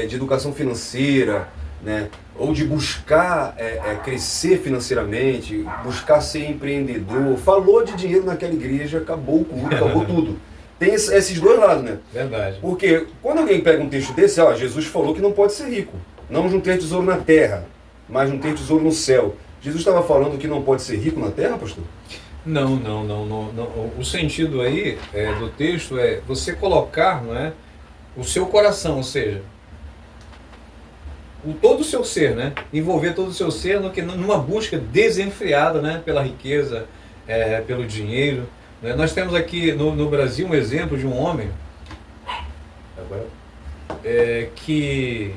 de educação financeira, né, ou de buscar crescer financeiramente, buscar ser empreendedor. Falou de dinheiro naquela igreja, acabou o culto, acabou tudo. Tem esses dois lados, né?
Verdade.
Porque quando alguém pega um texto desse, Jesus falou que não pode ser rico. Não juntar tesouro na terra, mas juntar tesouro no céu. Jesus estava falando que não pode ser rico na terra, pastor?
Não. O sentido aí do texto é você colocar, não é, o seu coração, ou seja, todo o seu ser, né? Envolver todo o seu ser numa busca desenfreada, né, pela riqueza, pelo dinheiro. Né? Nós temos aqui no Brasil um exemplo de um homem que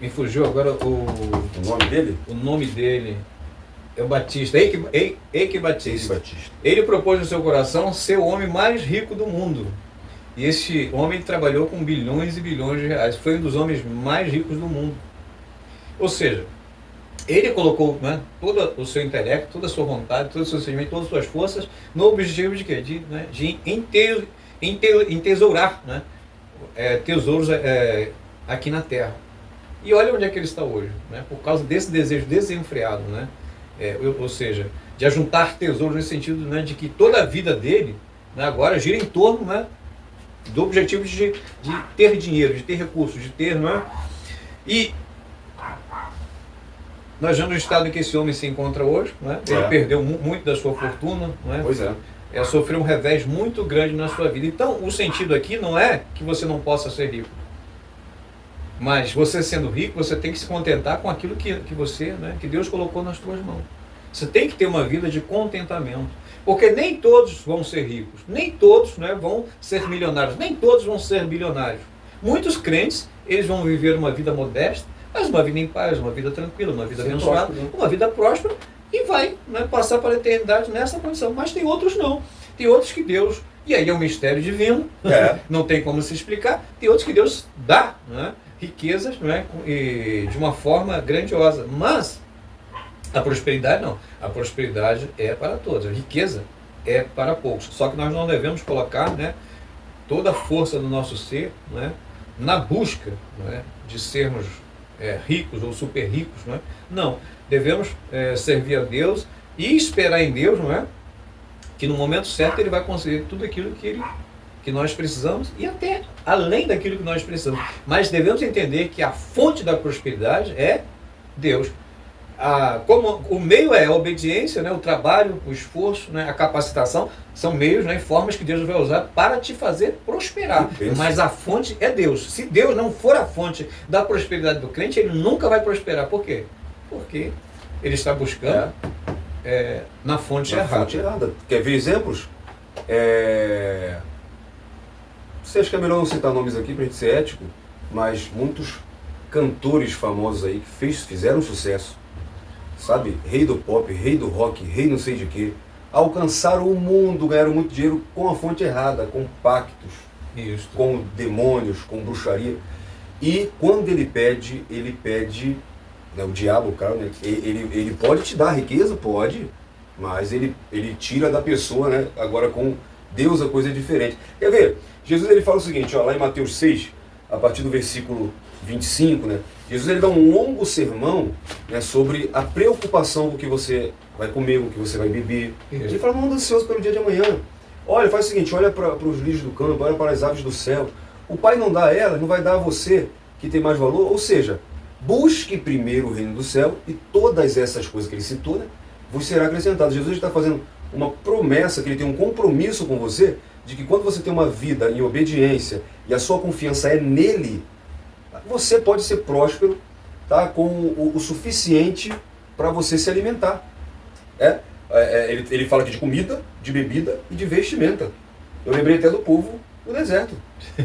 me fugiu agora
O nome dele?
o nome dele. É o Batista, Eike Batista.
Batista.
Ele propôs no seu coração ser o homem mais rico do mundo. E esse homem trabalhou com bilhões e bilhões de reais. Foi um dos homens mais ricos do mundo. Ou seja, ele colocou, né, todo o seu intelecto, toda a sua vontade, todo o seu sentimento, todas as suas forças no objetivo de quê? De entesourar, né, tesouros aqui na Terra. E olha onde é que ele está hoje, né, por causa desse desejo desenfreado, né, ou seja, de ajuntar tesouros nesse sentido, né, de que toda a vida dele, né, agora gira em torno, né, do objetivo de ter dinheiro, de ter recursos, de ter, não é? E nós vemos o estado em que esse homem se encontra hoje, né? Ele perdeu muito da sua fortuna, não é?
Pois é.
Sofreu um revés muito grande na sua vida. Então, o sentido aqui não é que você não possa ser rico. Mas você sendo rico, você tem que se contentar com aquilo que você, né, que Deus colocou nas suas mãos. Você tem que ter uma vida de contentamento. Porque nem todos vão ser ricos, nem todos, né, vão ser milionários, nem todos vão ser bilionários. Muitos crentes, eles vão viver uma vida modesta, mas uma vida em paz, uma vida tranquila, uma vida abençoada, uma vida próspera, e vai, né, passar para a eternidade nessa condição. Mas tem outros não. Tem outros que Deus, e aí é um mistério divino, não tem como se explicar, tem outros que Deus dá, né, riquezas, né, e de uma forma grandiosa. Mas a prosperidade não. A prosperidade é para todos. A riqueza é para poucos. Só que nós não devemos colocar, né, toda a força do nosso ser, né, na busca, né, de sermos ricos ou super ricos. Né? Não. Devemos servir a Deus e esperar em Deus, não é? Que no momento certo Ele vai conceder tudo aquilo que nós precisamos e até além daquilo que nós precisamos. Mas devemos entender que a fonte da prosperidade é Deus. Como o meio é a obediência, né, o trabalho, o esforço, né, a capacitação, são meios, né, e formas que Deus vai usar para te fazer prosperar. Mas a fonte é Deus. Se Deus não for a fonte da prosperidade do crente, ele nunca vai prosperar. Por quê? Porque ele está buscando na fonte errada.
Quer ver exemplos? Você acha que é melhor não citar nomes aqui para a gente ser ético, mas muitos cantores famosos aí que fizeram sucesso, sabe? Rei do pop, rei do rock, rei não sei de quê, alcançaram o mundo, ganharam muito dinheiro com a fonte errada, com pactos, com demônios, com bruxaria. E quando ele pede, né, o diabo, cara, né, ele pode te dar riqueza, pode, mas ele tira da pessoa, né? Agora com Deus a coisa é diferente. Quer ver? Jesus ele fala o seguinte, ó, lá em Mateus 6, a partir do versículo 25, né? Jesus ele dá um longo sermão, né, sobre a preocupação com o que você vai comer, com o que você vai beber. Ele fala, não anda ansioso pelo dia de amanhã. Olha, faz o seguinte, olha para os lírios do campo, olha para as aves do céu. O Pai não dá a ela, não vai dar a você que tem mais valor. Ou seja, busque primeiro o reino do céu e todas essas coisas que ele citou, né, vos será acrescentado. Jesus está fazendo uma promessa, que ele tem um compromisso com você, de que quando você tem uma vida em obediência e a sua confiança é nele, você pode ser próspero, tá, com o suficiente para você se alimentar. Ele fala aqui de comida, de bebida e de vestimenta. Eu lembrei até do povo do deserto,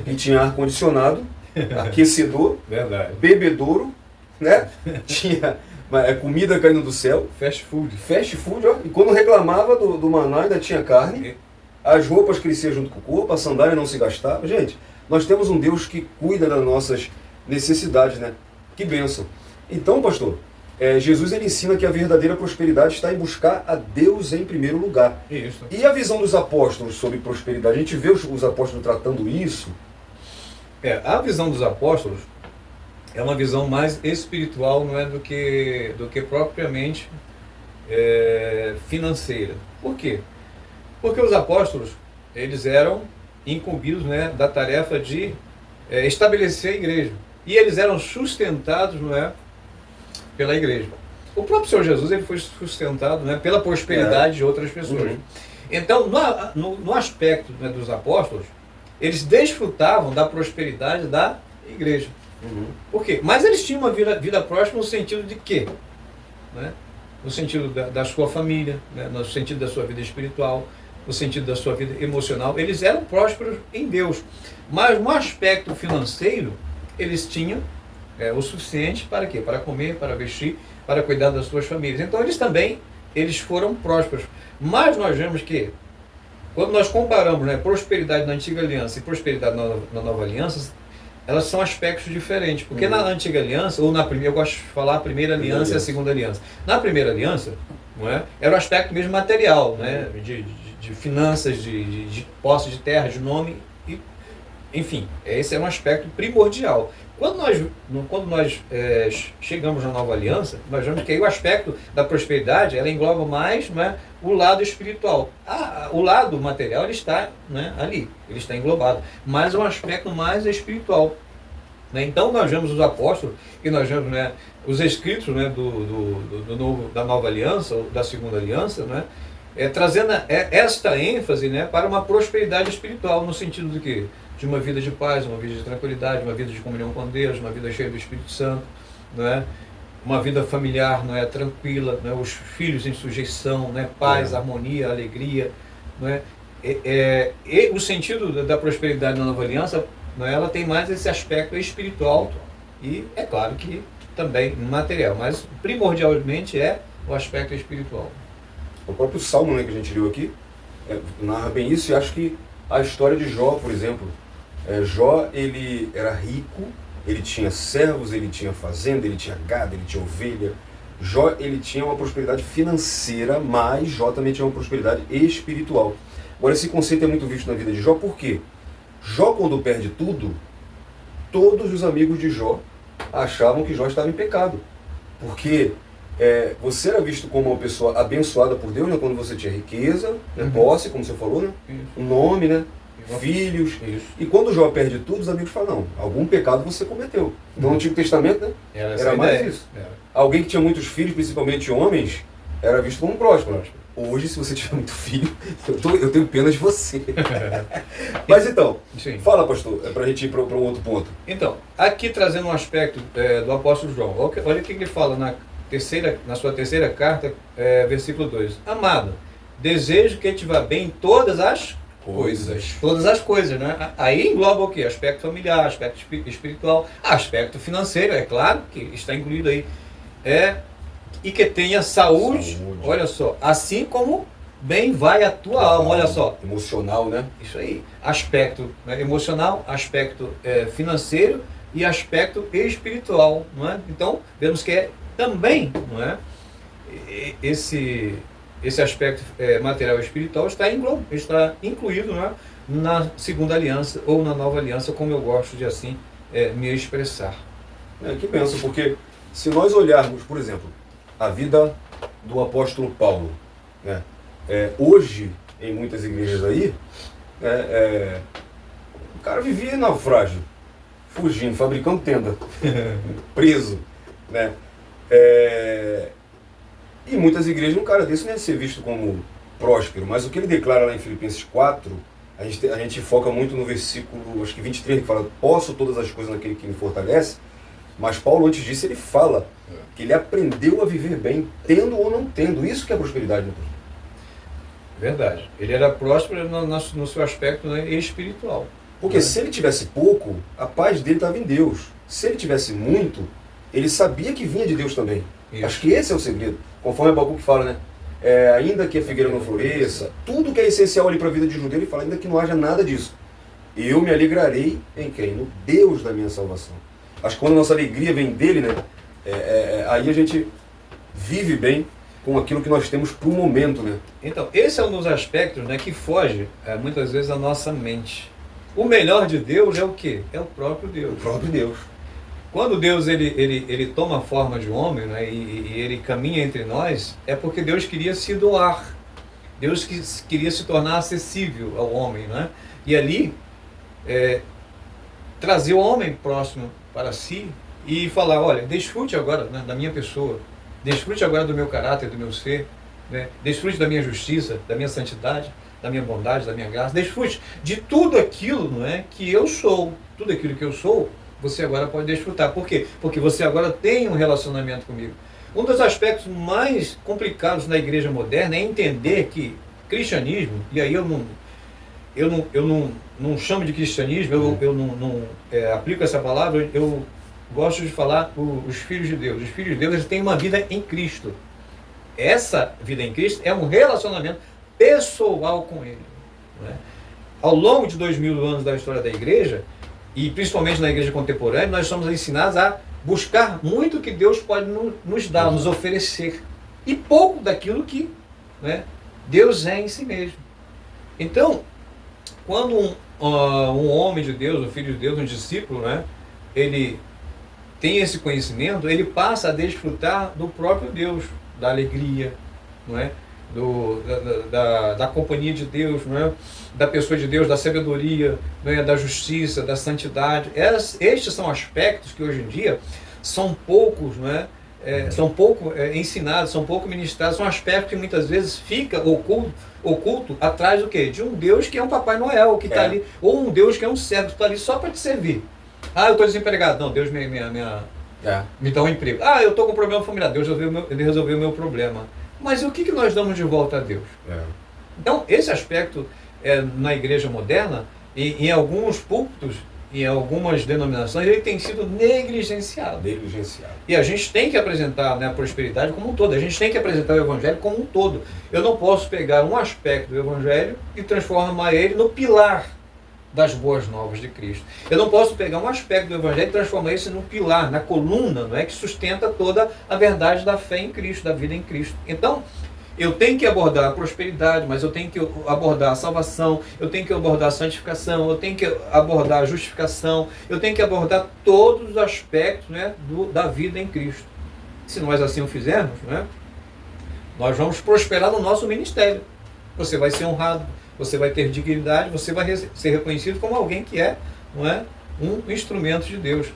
que tinha ar-condicionado, aquecedor, bebedouro, né? Tinha comida caindo do céu.
Fast food,
ó. E quando reclamava do maná, ainda tinha carne. As roupas cresciam junto com o corpo, a sandália não se gastava. Gente, nós temos um Deus que cuida das nossas necessidades, né? Que bênção. Então, pastor, Jesus ele ensina que a verdadeira prosperidade está em buscar a Deus em primeiro lugar.
Isso.
E a visão dos apóstolos sobre prosperidade? A gente vê os apóstolos tratando isso?
A visão dos apóstolos é uma visão mais espiritual, não é, do que propriamente financeira. Por quê? Porque os apóstolos, eles eram incumbidos, né, da tarefa de estabelecer a igreja. E eles eram sustentados, não é, pela igreja. O próprio Senhor Jesus ele foi sustentado, né, pela prosperidade de outras pessoas. Então, no aspecto, né, dos apóstolos, eles desfrutavam da prosperidade da igreja. Por quê? Mas eles tinham uma vida próspera no sentido de quê? Né? no sentido da sua família, né? No sentido da sua vida espiritual, no sentido da sua vida emocional. Eles eram prósperos em Deus, mas no aspecto financeiro, eles tinham o suficiente para quê? Para comer, para vestir, para cuidar das suas famílias. Então eles foram prósperos. Mas nós vemos que, quando nós comparamos, né, prosperidade na Antiga Aliança e prosperidade na Nova Aliança, elas são aspectos diferentes. Porque na Antiga Aliança, ou na primeira, eu gosto de falar a primeira aliança e a segunda aliança. Na primeira aliança, não é, era o aspecto mesmo material, né, de finanças, de posse de terra, de nome, enfim, esse é um aspecto primordial. Quando nós chegamos na Nova Aliança, nós vemos que aí o aspecto da prosperidade, ela engloba mais, né, o lado espiritual. O lado material, ele está, né, ali, ele está englobado, mas é um aspecto mais espiritual. Né? Então nós vemos os apóstolos, e nós vemos, né, os escritos, né, da Nova Aliança, ou da Segunda Aliança, né, trazendo esta ênfase, né, para uma prosperidade espiritual, no sentido do quê? De uma vida de paz, uma vida de tranquilidade, uma vida de comunhão com Deus, uma vida cheia do Espírito Santo, não é? Uma vida familiar, não é, tranquila, não é? Os filhos em sujeição, não é? Paz, harmonia, alegria, não é? E o sentido da prosperidade na Nova Aliança, não é? Ela tem mais esse aspecto espiritual e é claro que também material, mas primordialmente é o aspecto espiritual.
O próprio Salmo, né, que a gente leu aqui narra bem isso, e acho que a história de Jó, por exemplo, Jó, ele era rico, ele tinha servos, ele tinha fazenda, ele tinha gado, ele tinha ovelha. Jó, ele tinha uma prosperidade financeira, mas Jó também tinha uma prosperidade espiritual. Agora, esse conceito é muito visto na vida de Jó, por quê? Jó, quando perde tudo, todos os amigos de Jó achavam que Jó estava em pecado. Porque você era visto como uma pessoa abençoada por Deus, né, quando você tinha riqueza, posse, como você falou, né? Um nome, né? Filhos. Isso. E quando Jó perde tudo, os amigos falam, não, algum pecado você cometeu. No Antigo Testamento, né? Era mais isso. Alguém que tinha muitos filhos, principalmente homens, era visto como próspero. Hoje, se você tiver muito filho, eu tenho pena de você. Mas então, fala, pastor, para a gente ir para um outro ponto.
Então, aqui trazendo um aspecto do apóstolo João, olha o que ele fala na sua terceira carta, versículo 2. Amado, desejo que te vá bem em todas as coisas. Todas as coisas, né? Aí engloba o quê? Aspecto familiar, aspecto espiritual, aspecto financeiro, é claro que está incluído aí. E que tenha saúde, olha só, assim como bem vai a tua alma, olha só.
Emocional, né?
Isso aí. Aspecto, né, emocional, aspecto financeiro e aspecto espiritual, não é? Então, vemos que também, não é? Esse aspecto material e espiritual está incluído, não é? Na Segunda Aliança ou na Nova Aliança, como eu gosto de assim me expressar.
Que bênção, porque se nós olharmos, por exemplo, a vida do apóstolo Paulo, né? Hoje, em muitas igrejas aí, o cara vivia em naufrágio, fugindo, fabricando tenda, preso, né? E muitas igrejas, um cara desse não é ser visto como próspero, mas o que ele declara lá em Filipenses 4, a gente foca muito no versículo, acho que 23, que fala, posso todas as coisas naquele que me fortalece, mas Paulo, antes disso, ele fala que ele aprendeu a viver bem, tendo ou não tendo. Isso que é prosperidade, né?
Verdade. Ele era próspero no seu aspecto, né, espiritual.
Porque se ele tivesse pouco, a paz dele estava em Deus. Se ele tivesse muito, ele sabia que vinha de Deus também. Isso. Acho que esse é o segredo. Conforme Abacuque fala, né? Ainda que a figueira não floresça, tudo que é essencial ali para a vida de judeu, ele fala, ainda que não haja nada disso. Eu me alegrarei em quem? No Deus da minha salvação. Acho que quando a nossa alegria vem dele, né? Aí a gente vive bem com aquilo que nós temos para o momento, né?
Então, esse é um dos aspectos, né, que foge muitas vezes à nossa mente. O melhor de Deus é o quê? É o próprio Deus.
O próprio Deus.
Quando Deus ele toma a forma de homem, né, e ele caminha entre nós, é porque Deus queria se doar. Deus queria se tornar acessível ao homem, né? E ali trazer o homem próximo para si e falar, olha, desfrute agora, né, da minha pessoa, desfrute agora do meu caráter, do meu ser, né? Desfrute da minha justiça, da minha santidade, da minha bondade, da minha graça, desfrute de tudo aquilo, não é, que eu sou. Tudo aquilo que eu sou, você agora pode desfrutar. Por quê? Porque você agora tem um relacionamento comigo. Um dos aspectos mais complicados na igreja moderna é entender que cristianismo, e aí eu não chamo de cristianismo, eu não aplico essa palavra, eu gosto de falar os filhos de Deus. Os filhos de Deus, eles têm uma vida em Cristo. Essa vida em Cristo é um relacionamento pessoal com Ele. Não é? Ao longo de 2000 anos da história da igreja, e principalmente na igreja contemporânea, nós somos ensinados a buscar muito que Deus pode nos dar, nos oferecer, e pouco daquilo que, né, Deus é em si mesmo. Então, quando um homem de Deus, um filho de Deus, um discípulo, né, ele tem esse conhecimento, ele passa a desfrutar do próprio Deus, da alegria, não é? Da companhia de Deus, não é? Da pessoa de Deus, da sabedoria, não é? Da justiça, da santidade. Estes são aspectos que hoje em dia são poucos, não é? São pouco ensinados, são pouco ministrados, são aspectos que muitas vezes fica oculto atrás do quê? De um Deus que é um Papai Noel, que está ali, ou um Deus que é um servo que está ali só para te servir. Ah, eu estou desempregado. Não, Deus me dá um emprego. Ah, eu estou com um problema familiar. Deus resolveu o meu problema. Mas o que nós damos de volta a Deus? Então, esse aspecto na igreja moderna, em alguns púlpitos, em algumas denominações, ele tem sido negligenciado. E a gente tem que apresentar, né, a prosperidade como um todo. A gente tem que apresentar o Evangelho como um todo. Eu não posso pegar um aspecto do Evangelho e transformar ele no pilar das boas novas de Cristo. Eu não posso pegar um aspecto do Evangelho e transformar isso no pilar, na coluna, não é, que sustenta toda a verdade da fé em Cristo, da vida em Cristo. Então, eu tenho que abordar a prosperidade, mas eu tenho que abordar a salvação, eu tenho que abordar a santificação, eu tenho que abordar a justificação, eu tenho que abordar todos os aspectos, né, da vida em Cristo. Se nós assim o fizermos, né, nós vamos prosperar no nosso ministério. Você vai ser honrado, você vai ter dignidade, você vai ser reconhecido como alguém que não é, um instrumento de Deus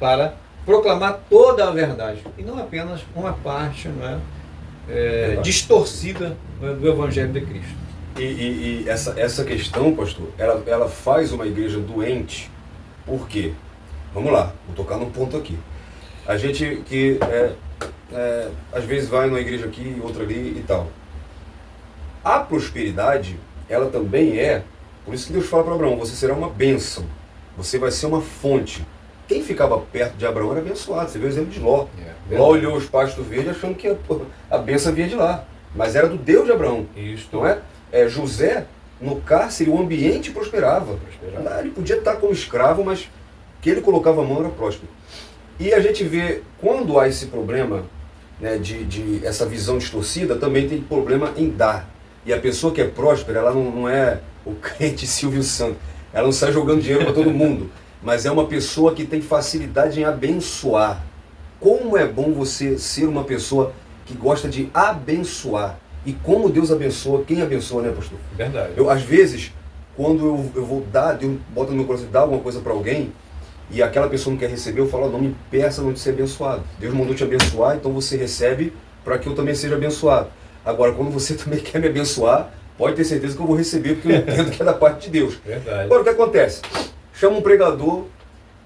para proclamar toda a verdade, e não apenas uma parte, não é, distorcida, do Evangelho de Cristo.
E essa questão, pastor, ela faz uma igreja doente. Por quê? Vamos lá, vou tocar num ponto aqui. A gente que às vezes vai numa igreja aqui, outra ali e tal. A prosperidade, ela também por isso que Deus fala para Abraão, você será uma bênção, você vai ser uma fonte. Quem ficava perto de Abraão era abençoado. Você vê o exemplo de Ló. Ló olhou os pastos verdes achando que a bênção vinha de lá, mas era do Deus de Abraão.
Isso.
Não é? José, no cárcere, o ambiente prosperava. Ele podia estar como escravo, mas que ele colocava a mão era próspero. E a gente vê, quando há esse problema, né, de essa visão distorcida, também tem problema em dar. E a pessoa que é próspera, ela não é o crente Silvio Santos. Ela não sai jogando dinheiro para todo mundo. Mas é uma pessoa que tem facilidade em abençoar. Como é bom você ser uma pessoa que gosta de abençoar. E como Deus abençoa, quem abençoa, né, pastor?
Verdade.
Às vezes, quando eu vou dar, Deus bota no meu coração de dar alguma coisa para alguém, e aquela pessoa não quer receber, eu falo, não me peça não de ser abençoado. Deus mandou te abençoar, então você recebe para que eu também seja abençoado. Agora, quando você também quer me abençoar, pode ter certeza que eu vou receber, porque eu entendo que é da parte de Deus.
Verdade.
Agora, o que acontece? Chama um pregador,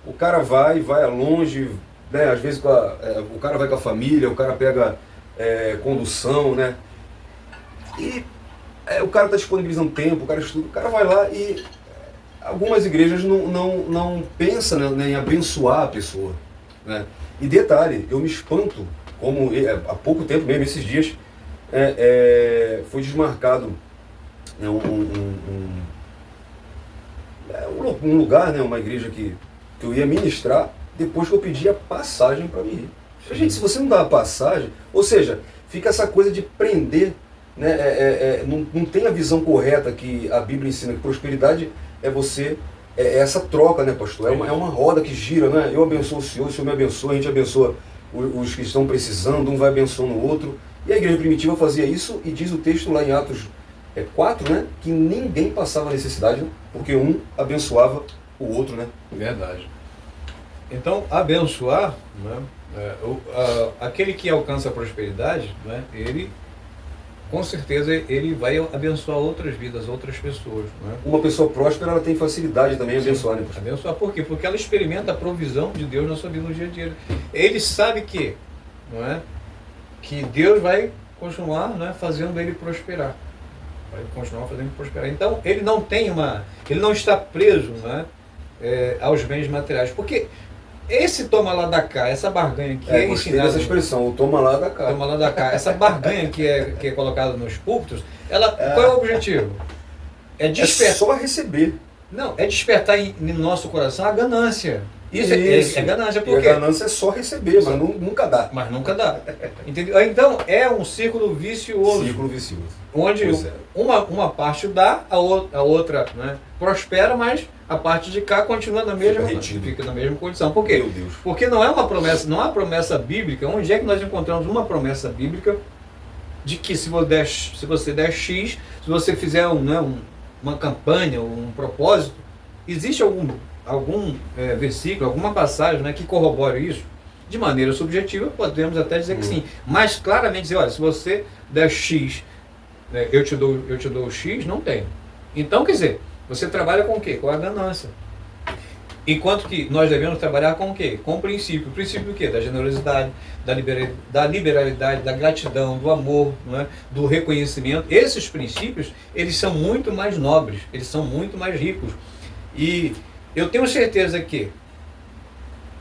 o cara vai longe, né? Às vezes o cara vai com a família, o cara pega condução, né? E o cara está disponibilizando tempo, o cara estuda, o cara vai lá e algumas igrejas não pensam, né, em abençoar a pessoa, né? E detalhe, eu me espanto, como há pouco tempo mesmo, esses dias, foi desmarcado, né, um lugar, né, uma igreja que eu ia ministrar, depois que eu pedi a passagem para mim ir. Gente, se você não dá a passagem, ou seja, fica essa coisa de prender, né, não tem a visão correta que a Bíblia ensina, que prosperidade é essa troca, né, pastor? É uma roda que gira, né? Eu abençoo o senhor me abençoa, a gente abençoa os que estão precisando, um vai abençoando o outro. E a igreja primitiva fazia isso, e diz o texto lá em Atos 4, né, que ninguém passava necessidade, porque um abençoava o outro, né?
Verdade. Então, abençoar, né, aquele que alcança a prosperidade, né, ele, com certeza, ele vai abençoar outras vidas, outras pessoas. Né?
Uma pessoa próspera, ela tem facilidade também em abençoar, né?
Abençoar por quê? Porque ela experimenta a provisão de Deus na sua vida no dia a dia. Ele sabe que, não é? que Deus vai continuar, né, fazendo ele prosperar. Vai continuar fazendo ele prosperar. Então, ele não está preso, né, aos bens materiais. Porque esse toma lá da cá, essa barganha que é
gostei
ensinada...
dessa expressão, o toma lá da cá.
Toma lá da cá. Essa barganha que é colocada nos púlpitos, qual é o objetivo? É despertar...
É só receber.
Não, é despertar no nosso coração a ganância. Isso. É ganância, por
quê?
quê?
A ganância é só receber, mas nunca dá.
Mas nunca dá. Entendeu? Então, é um círculo vicioso.
Círculo vicioso.
Onde uma parte dá, a outra, né, prospera, mas a parte de cá continua na mesma, fica na mesma condição. Por quê?
Meu Deus.
Porque não é uma promessa, não há promessa bíblica. Onde é que nós encontramos uma promessa bíblica de que se você der X, se você fizer uma campanha, um propósito, existe algum versículo, alguma passagem, né, que corrobore isso? De maneira subjetiva, podemos até dizer que sim. Mas claramente dizer, olha, se você der X, né, eu te dou X, não tem. Então, quer dizer, você trabalha com o quê? Com a ganância. Enquanto que nós devemos trabalhar com o quê? Com o princípio. O princípio do quê? Da generosidade, da liberalidade, da gratidão, do amor, não é? Do reconhecimento. Esses princípios, eles são muito mais nobres, eles são muito mais ricos. E eu tenho certeza que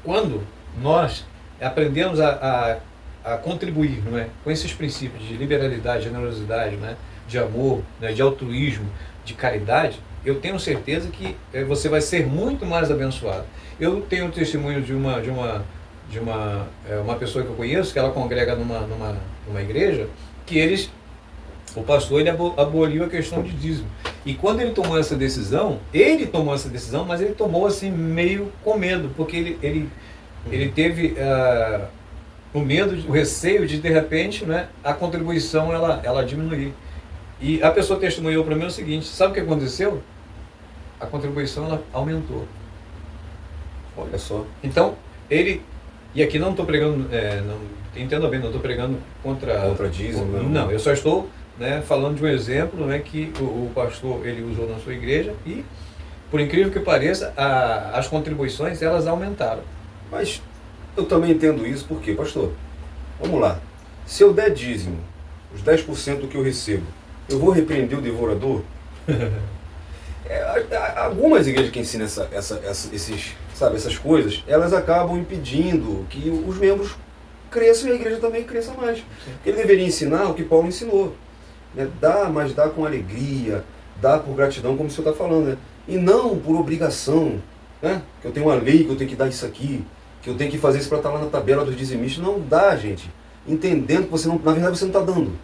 quando nós aprendemos a contribuir, não é? Com esses princípios de liberalidade, generosidade, né? De amor, né? De altruísmo, de caridade, eu tenho certeza que você vai ser muito mais abençoado. Eu tenho um testemunho de uma pessoa que eu conheço, que ela congrega numa igreja, que o pastor ele aboliu a questão de dízimo. E quando ele tomou essa decisão, mas ele tomou assim meio com medo, porque ele teve o medo, o receio de repente, né, a contribuição ela diminuir. E a pessoa testemunhou para mim o seguinte: sabe o que aconteceu? A contribuição ela aumentou.
Olha só.
Então, e aqui não estou pregando, entenda bem, não estou pregando contra
dízimo.
Não, eu só estou, né, falando de um exemplo, né, que o pastor ele usou na sua igreja e, por incrível que pareça, as contribuições elas aumentaram.
Mas eu também entendo isso, porque, pastor, vamos lá, se eu der dízimo, os 10% do que eu recebo, eu vou repreender o devorador? Algumas igrejas que ensinam essas coisas, elas acabam impedindo que os membros cresçam e a igreja também cresça mais. Porque ele deveria ensinar o que Paulo ensinou, né? Dá, mas dá com alegria, dá por gratidão, como o senhor está falando, né? E não por obrigação, né? Que eu tenho uma lei, que eu tenho que dar isso aqui, que eu tenho que fazer isso para estar lá na tabela dos dizimistas. Não dá, gente. Entendendo que na verdade você não está dando.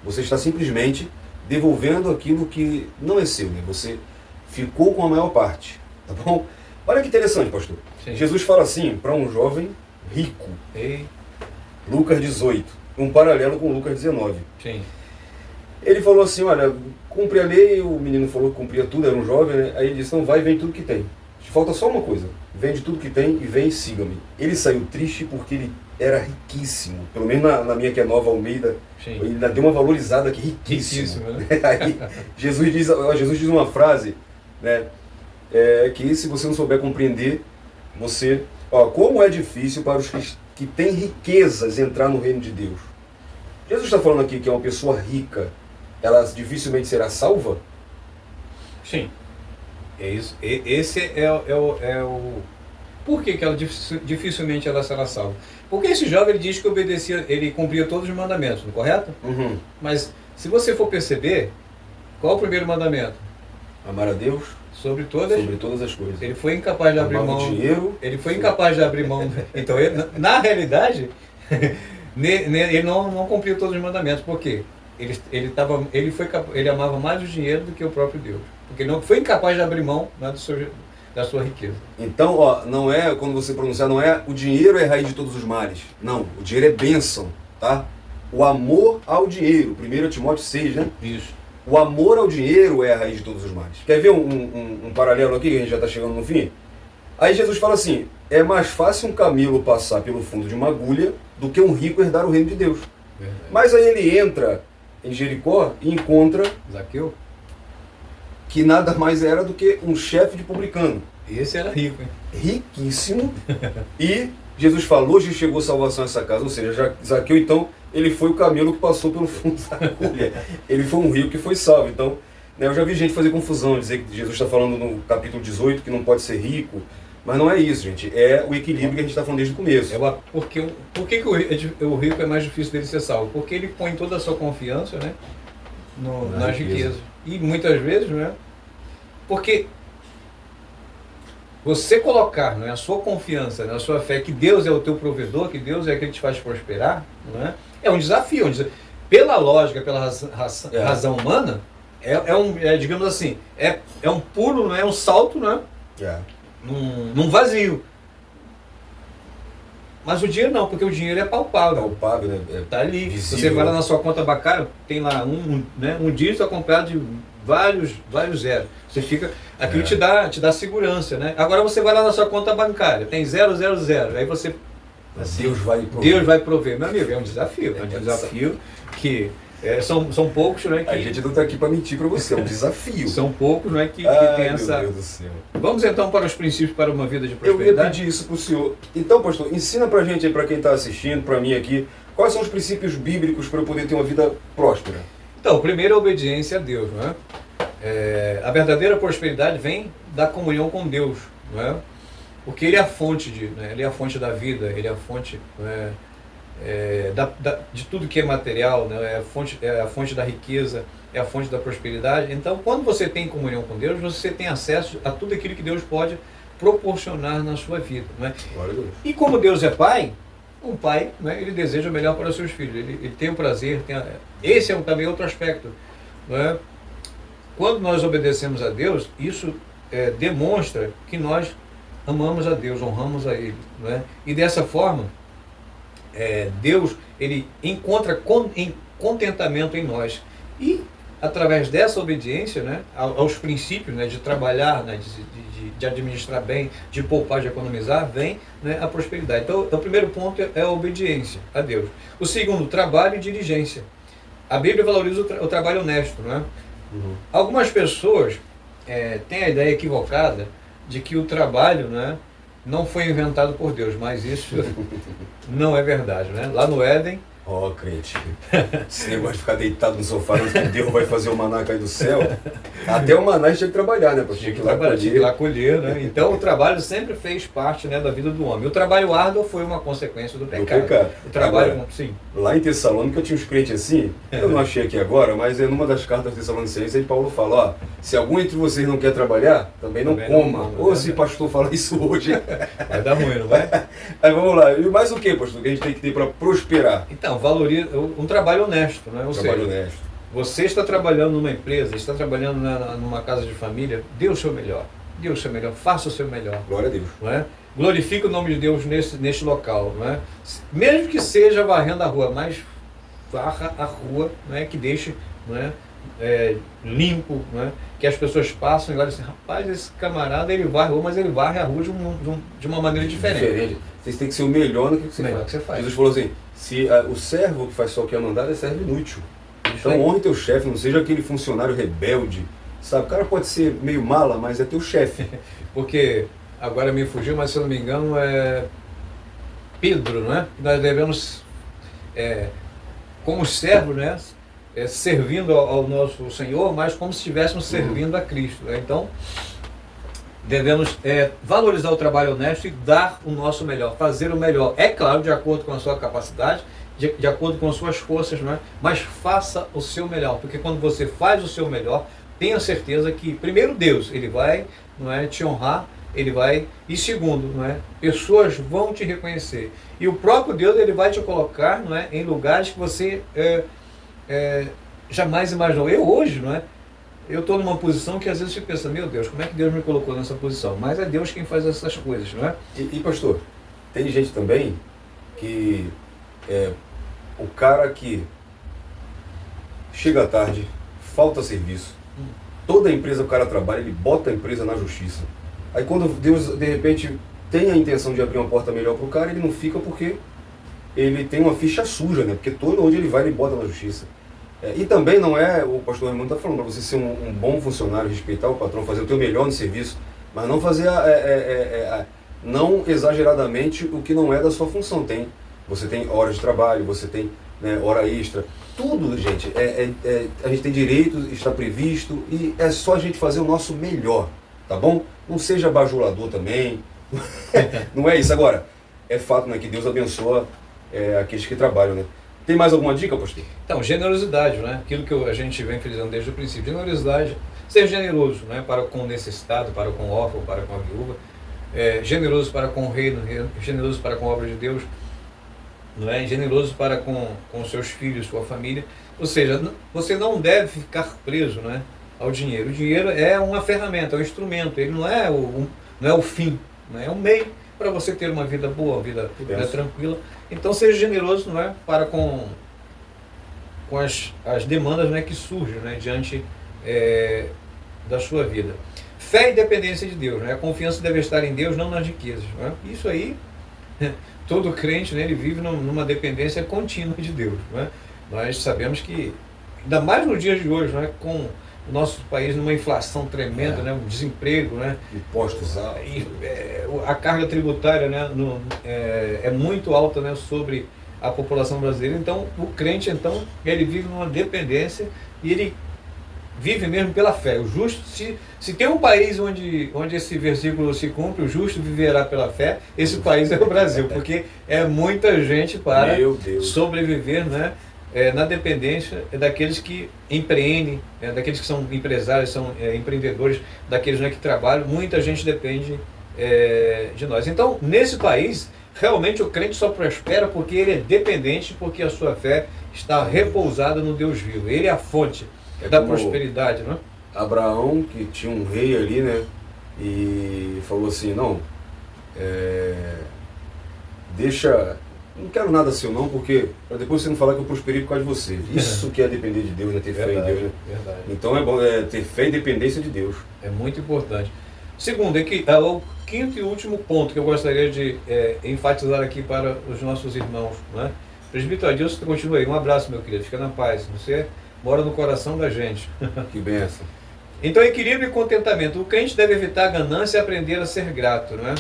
Você está simplesmente devolvendo aquilo que não é seu, né? Você ficou com a maior parte, tá bom? Olha que interessante, pastor.
Sim.
Jesus fala assim para um jovem rico. Lucas 18, um paralelo com Lucas 19.
Sim.
Ele falou assim, olha, cumpre a lei, o menino falou que cumpria tudo, era um jovem, né? Aí ele disse, não, vai e vende tudo que tem. Falta só uma coisa, vende tudo que tem e vem e siga-me. Ele saiu triste porque ele era riquíssimo, pelo menos na minha que é Nova Almeida,
Sim.
Ele ainda deu uma valorizada aqui, riquíssimo.
Né?
Aí Jesus diz uma frase, né, que se você não souber compreender, você... como é difícil para os que têm riquezas entrar no reino de Deus. Jesus está falando aqui que é uma pessoa rica, ela dificilmente será salva?
Sim. É isso. Esse é o... Por que ela dificilmente ela será salva? Porque esse jovem ele diz que ele cumpria todos os mandamentos, não é correto?
Uhum.
Mas se você for perceber, qual é o primeiro mandamento?
Amar a Deus
sobre todas
as coisas.
Ele foi incapaz de abrir mão.
Dinheiro.
Ele foi incapaz de abrir mão. Então, na realidade, ele não cumpriu todos os mandamentos. Por quê? Ele amava mais o dinheiro do que o próprio Deus. Porque ele não foi incapaz de abrir mão da sua riqueza.
Então, não é, quando você pronunciar, não é o dinheiro é a raiz de todos os males. Não, o dinheiro é bênção, tá? O amor ao dinheiro, 1 Timóteo 6, né?
Isso.
O amor ao dinheiro é a raiz de todos os males. Quer ver um paralelo aqui, que a gente já está chegando no fim? Aí Jesus fala assim, é mais fácil um camelo passar pelo fundo de uma agulha do que um rico herdar o reino de Deus.
Verdade.
Mas aí ele entra em Jericó e encontra
Zaqueu,
que nada mais era do que um chefe de publicano.
esse era rico, hein?
Riquíssimo e Jesus falou, hoje chegou salvação a essa casa. Ou seja, Zaqueu, então, ele foi o camelo que passou pelo fundo da agulha. Ele foi um rio que foi salvo. Então, né, eu já vi gente fazer confusão, dizer que Jesus está falando no capítulo 18 que não pode ser rico. Mas não é isso, gente. É o equilíbrio que a gente está falando desde o começo.
Por que o rico é mais difícil dele ser salvo? Porque ele põe toda a sua confiança, né, nas riquezas. E muitas vezes, né, porque você colocar, né, a sua confiança, a sua fé, que Deus é o teu provedor, que Deus é aquele que te faz prosperar, né, é um desafio. Pela lógica, pela razão humana, digamos assim, é um pulo, né, é um salto, né, num vazio. Mas o dinheiro não, porque o dinheiro é palpável.
Palpável, né?
Tá ali.
Visível.
Você vai lá na sua conta bancária, tem lá um dígito acompanhado de vários zeros. Você fica. Aquilo te dá segurança, né? Agora você vai lá na sua conta bancária, tem 000. Aí você. Assim, Deus vai prover. Meu amigo, é um desafio. É um desafio que. São poucos, né?
A gente não está aqui para mentir para você, é um desafio.
São poucos, né? Que tem essa.
Meu Deus do céu.
Vamos então para os princípios para uma vida de
Eu
prosperidade.
ia pedir isso para o senhor. Então, pastor, ensina para a gente aí, para quem está assistindo, para mim aqui, quais são os princípios bíblicos para eu poder ter uma vida próspera?
Então, o primeiro é a obediência a Deus, não é? A verdadeira prosperidade vem da comunhão com Deus, não é? Porque Ele é a fonte Ele é a fonte da vida, Ele é a fonte, não é? De tudo que é material, né? É a fonte da riqueza, é a fonte da prosperidade. Então, quando você tem comunhão com Deus, você tem acesso a tudo aquilo que Deus pode proporcionar na sua vida, não é? E como Deus é Pai, um pai, né, ele deseja o melhor para os seus filhos, ele tem o prazer, esse é também outro aspecto, não é? Quando nós obedecemos a Deus, isso demonstra que nós amamos a Deus, honramos a Ele, não é? E dessa forma, Deus, Ele encontra contentamento em nós. E através dessa obediência, né, aos princípios, né, de trabalhar, né, de administrar bem, de poupar, de economizar, vem, né, a prosperidade. Então, o primeiro ponto é a obediência a Deus. O segundo, trabalho e diligência. A Bíblia valoriza o trabalho honesto, não é? Uhum. Algumas pessoas têm a ideia equivocada de que o trabalho, né, não foi inventado por Deus, mas isso não é verdade, né? Lá no Éden...
crente, esse negócio de ficar deitado no sofá, que Deus vai fazer o maná cair do céu, até o maná tinha que trabalhar, né? Tinha que ir lá colher,
né? Então o trabalho sempre fez parte, né, da vida do homem. O trabalho árduo foi uma consequência do pecado. O trabalho, agora, sim.
Lá em Tessalônica tinha uns crentes assim, eu não achei aqui agora, mas numa das cartas Tessalonicenses, aí Paulo fala, se algum entre vocês não quer trabalhar, também não coma. Ou se pastor fala isso hoje...
Vai dar ruim, não vai?
Aí vamos lá, e mais o que, pastor, que a gente tem que ter para prosperar?
Então, valoriza um trabalho honesto, né?
Honesto.
Você está trabalhando numa empresa, está trabalhando numa casa de família, dê o seu melhor. Dê o seu melhor, faça o seu melhor.
Glória a Deus.
Não é? Glorifique o nome de Deus neste local, não é? Mesmo que seja varrendo a rua, mas varra a rua, não é? Que deixe, não é? Limpo, não é? Que as pessoas passam e olham assim, rapaz, esse camarada ele varre a rua, mas ele varre a rua de uma maneira diferente.
Vocês têm que ser o melhor no que você faz. Jesus falou assim, se o servo que faz só o que é mandado é servo inútil. Então honre teu chefe, não seja aquele funcionário rebelde. Sabe, o cara pode ser meio mala, mas é teu chefe.
Porque, agora me fugiu, mas se eu não me engano é Pedro, não é? Nós devemos, como servos, né? Servindo ao nosso Senhor, mas como se estivéssemos servindo a Cristo, né? Então, devemos valorizar o trabalho honesto e dar o nosso melhor, fazer o melhor. É claro, de acordo com a sua capacidade, de acordo com as suas forças, não é? Mas faça o seu melhor, porque quando você faz o seu melhor, tenha certeza que, primeiro, Deus, Ele vai, não é, te honrar, Ele vai, e segundo, não é, pessoas vão te reconhecer. E o próprio Deus, Ele vai te colocar, não é, em lugares que você jamais imaginou. Eu hoje, não é? Eu estou numa posição que às vezes você pensa, meu Deus, como é que Deus me colocou nessa posição? Mas é Deus quem faz essas coisas, não é?
E pastor, tem gente também que o cara que chega à tarde, falta serviço, toda a empresa que o cara trabalha, ele bota a empresa na justiça. Aí quando Deus, de repente, tem a intenção de abrir uma porta melhor para o cara, ele não fica porque ele tem uma ficha suja, né? Porque todo onde ele vai, ele bota na justiça. E também não é, o pastor Raimundo está falando, para você ser um bom funcionário, respeitar o patrão, fazer o teu melhor no serviço, mas não fazer não exageradamente o que não é da sua função. Você tem horas de trabalho, você tem, né, hora extra, tudo, gente, a gente tem direito, está previsto, e é só a gente fazer o nosso melhor, tá bom? Não seja bajulador também, não é isso. Agora, é fato, né, que Deus abençoa aqueles que trabalham, né? Tem mais alguma dica, pastor?
Então, generosidade, né? Aquilo que a gente vem frisando desde o princípio. Generosidade, ser generoso, né? Para com o necessitado, para com o órfão, para com a viúva. Generoso para com o reino, generoso para com a obra de Deus, não é? Generoso para com seus filhos, sua família. Ou seja, você não deve ficar preso, né, ao dinheiro. O dinheiro é uma ferramenta, é um instrumento, ele não é o fim, né? É um meio para você ter uma vida boa, uma vida tranquila. Então seja generoso, não é, para com as demandas, né, que surgem, né, diante da sua vida. Fé e dependência de Deus, né? A confiança deve estar em Deus, não nas riquezas. Né? Isso aí, todo crente, né, ele vive numa dependência contínua de Deus. Né? Nós sabemos que, ainda mais nos dias de hoje, né, com o nosso país numa inflação tremenda, né, um desemprego, né,
impostos altos,
a carga tributária, né, é muito alta, né, sobre a população brasileira. Então, o crente, então, ele vive numa dependência e ele vive mesmo pela fé. O justo, se tem um país onde esse versículo se cumpre, o justo viverá pela fé, esse país é o Brasil, porque é muita gente para sobreviver, né, na dependência daqueles que empreendem, daqueles que são empresários, são empreendedores, daqueles, né, que trabalham. Muita gente depende de nós. Então, nesse país, realmente o crente só prospera porque ele é dependente, porque a sua fé está repousada no Deus vivo. Ele é a fonte da prosperidade, não é?
Abraão, que tinha um rei ali, né, e falou assim, não quero nada seu não, porque para depois você não falar que eu prosperei por causa de você. Isso que é depender de Deus, né, ter fé em Deus, né?
Verdade.
Então é bom ter fé e dependência de Deus.
É muito importante. Segundo, é o quinto e último ponto que eu gostaria de enfatizar aqui para os nossos irmãos, né? Presbítero Adilson, continua aí. Um abraço, meu querido. Fica na paz. Você mora no coração da gente.
Que benção.
Então, equilíbrio e contentamento. O crente deve evitar a ganância e aprender a ser grato, né?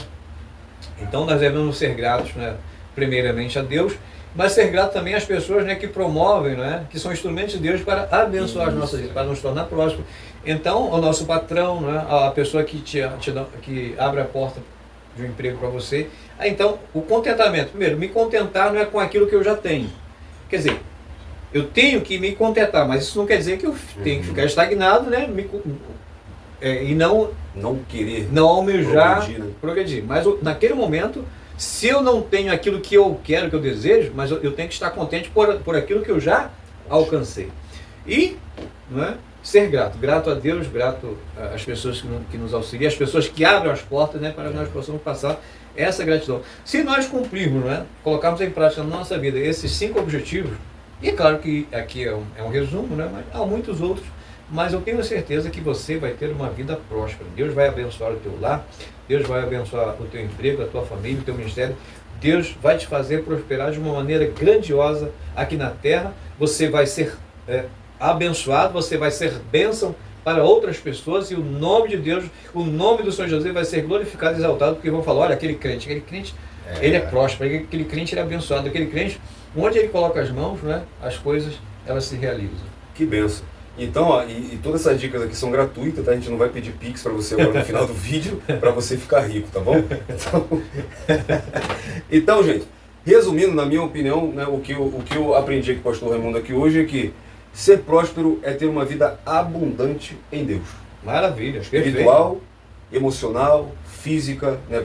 Então, nós devemos ser gratos, né, primeiramente a Deus, mas ser grato também às pessoas, né, que promovem, né, que são instrumentos de Deus para abençoar as nossas vidas, para nos tornar prósperos. Então, o nosso patrão, né, a pessoa que que abre a porta de um emprego para você. Então, o contentamento. Primeiro, me contentar não é com aquilo que eu já tenho. Quer dizer, eu tenho que me contentar, mas isso não quer dizer que eu tenho que ficar estagnado, né? E não
querer,
não almejar progredir. Mas naquele momento, se eu não tenho aquilo que eu quero, que eu desejo, mas eu tenho que estar contente por aquilo que eu já alcancei. E, não é, ser grato a Deus, grato às pessoas que nos auxiliam, às pessoas que abrem as portas, né, para que nós possamos passar essa gratidão. Se nós cumprirmos, né, colocarmos em prática na nossa vida esses 5 objetivos, e é claro que aqui é um resumo, né, mas há muitos outros, mas eu tenho certeza que você vai ter uma vida próspera. Deus vai abençoar o teu lar, Deus vai abençoar o teu emprego, a tua família, o teu ministério. Deus vai te fazer prosperar de uma maneira grandiosa aqui na terra. Você vai ser abençoado, você vai ser bênção para outras pessoas, e o nome de Deus, o nome do Senhor Jesus vai ser glorificado e exaltado, porque vão falar, olha, aquele crente, ele é próspero, aquele crente ele é abençoado, aquele crente, onde ele coloca as mãos, né, as coisas, elas se realizam.
Que benção. Então, ó, e todas essas dicas aqui são gratuitas, tá? A gente não vai pedir Pix para você agora no final do vídeo, para você ficar rico, tá bom? Então, gente, resumindo, na minha opinião, né, o que eu aprendi com o pastor Raimundo aqui hoje é que ser próspero é ter uma vida abundante em Deus.
Maravilha.
Espiritual, emocional, física, né?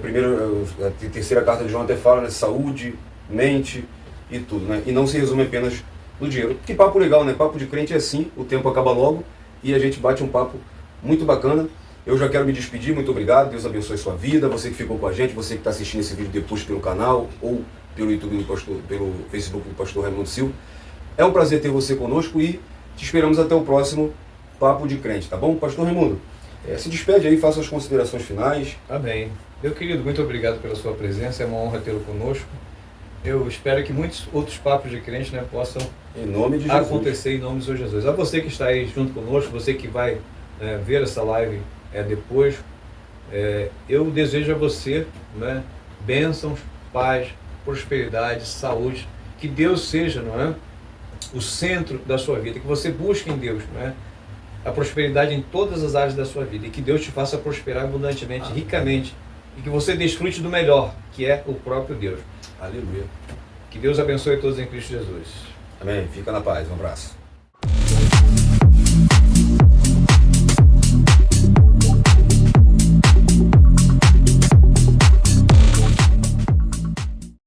A terceira carta de João até fala, né? Saúde, mente e tudo, né? E não se resume apenas no dinheiro. Que papo legal, né? Papo de crente é assim, o tempo acaba logo e a gente bate um papo muito bacana. Eu já quero me despedir, muito obrigado, Deus abençoe sua vida, você que ficou com a gente, você que está assistindo esse vídeo depois pelo canal ou pelo YouTube pelo Facebook do pastor Raimundo Silva. É um prazer ter você conosco e te esperamos até o próximo Papo de Crente, tá bom? Pastor Raimundo, se despede aí, faça as considerações finais.
Amém. Meu querido, muito obrigado pela sua presença, é uma honra tê-lo conosco. Eu espero que muitos outros papos de crente, né, possam
em nome de Jesus
acontecer em nome do Senhor Jesus. A você que está aí junto conosco, você que vai ver essa live depois, Eu desejo a você, né, bênçãos, paz, prosperidade, saúde, que Deus seja, não é, o centro da sua vida, que você busque em Deus, não é, a prosperidade em todas as áreas da sua vida, e que Deus te faça prosperar abundantemente, ricamente, e que você desfrute do melhor, que é o próprio Deus.
Aleluia.
Que Deus abençoe todos em Cristo Jesus.
Amém. Fica na paz. Um abraço.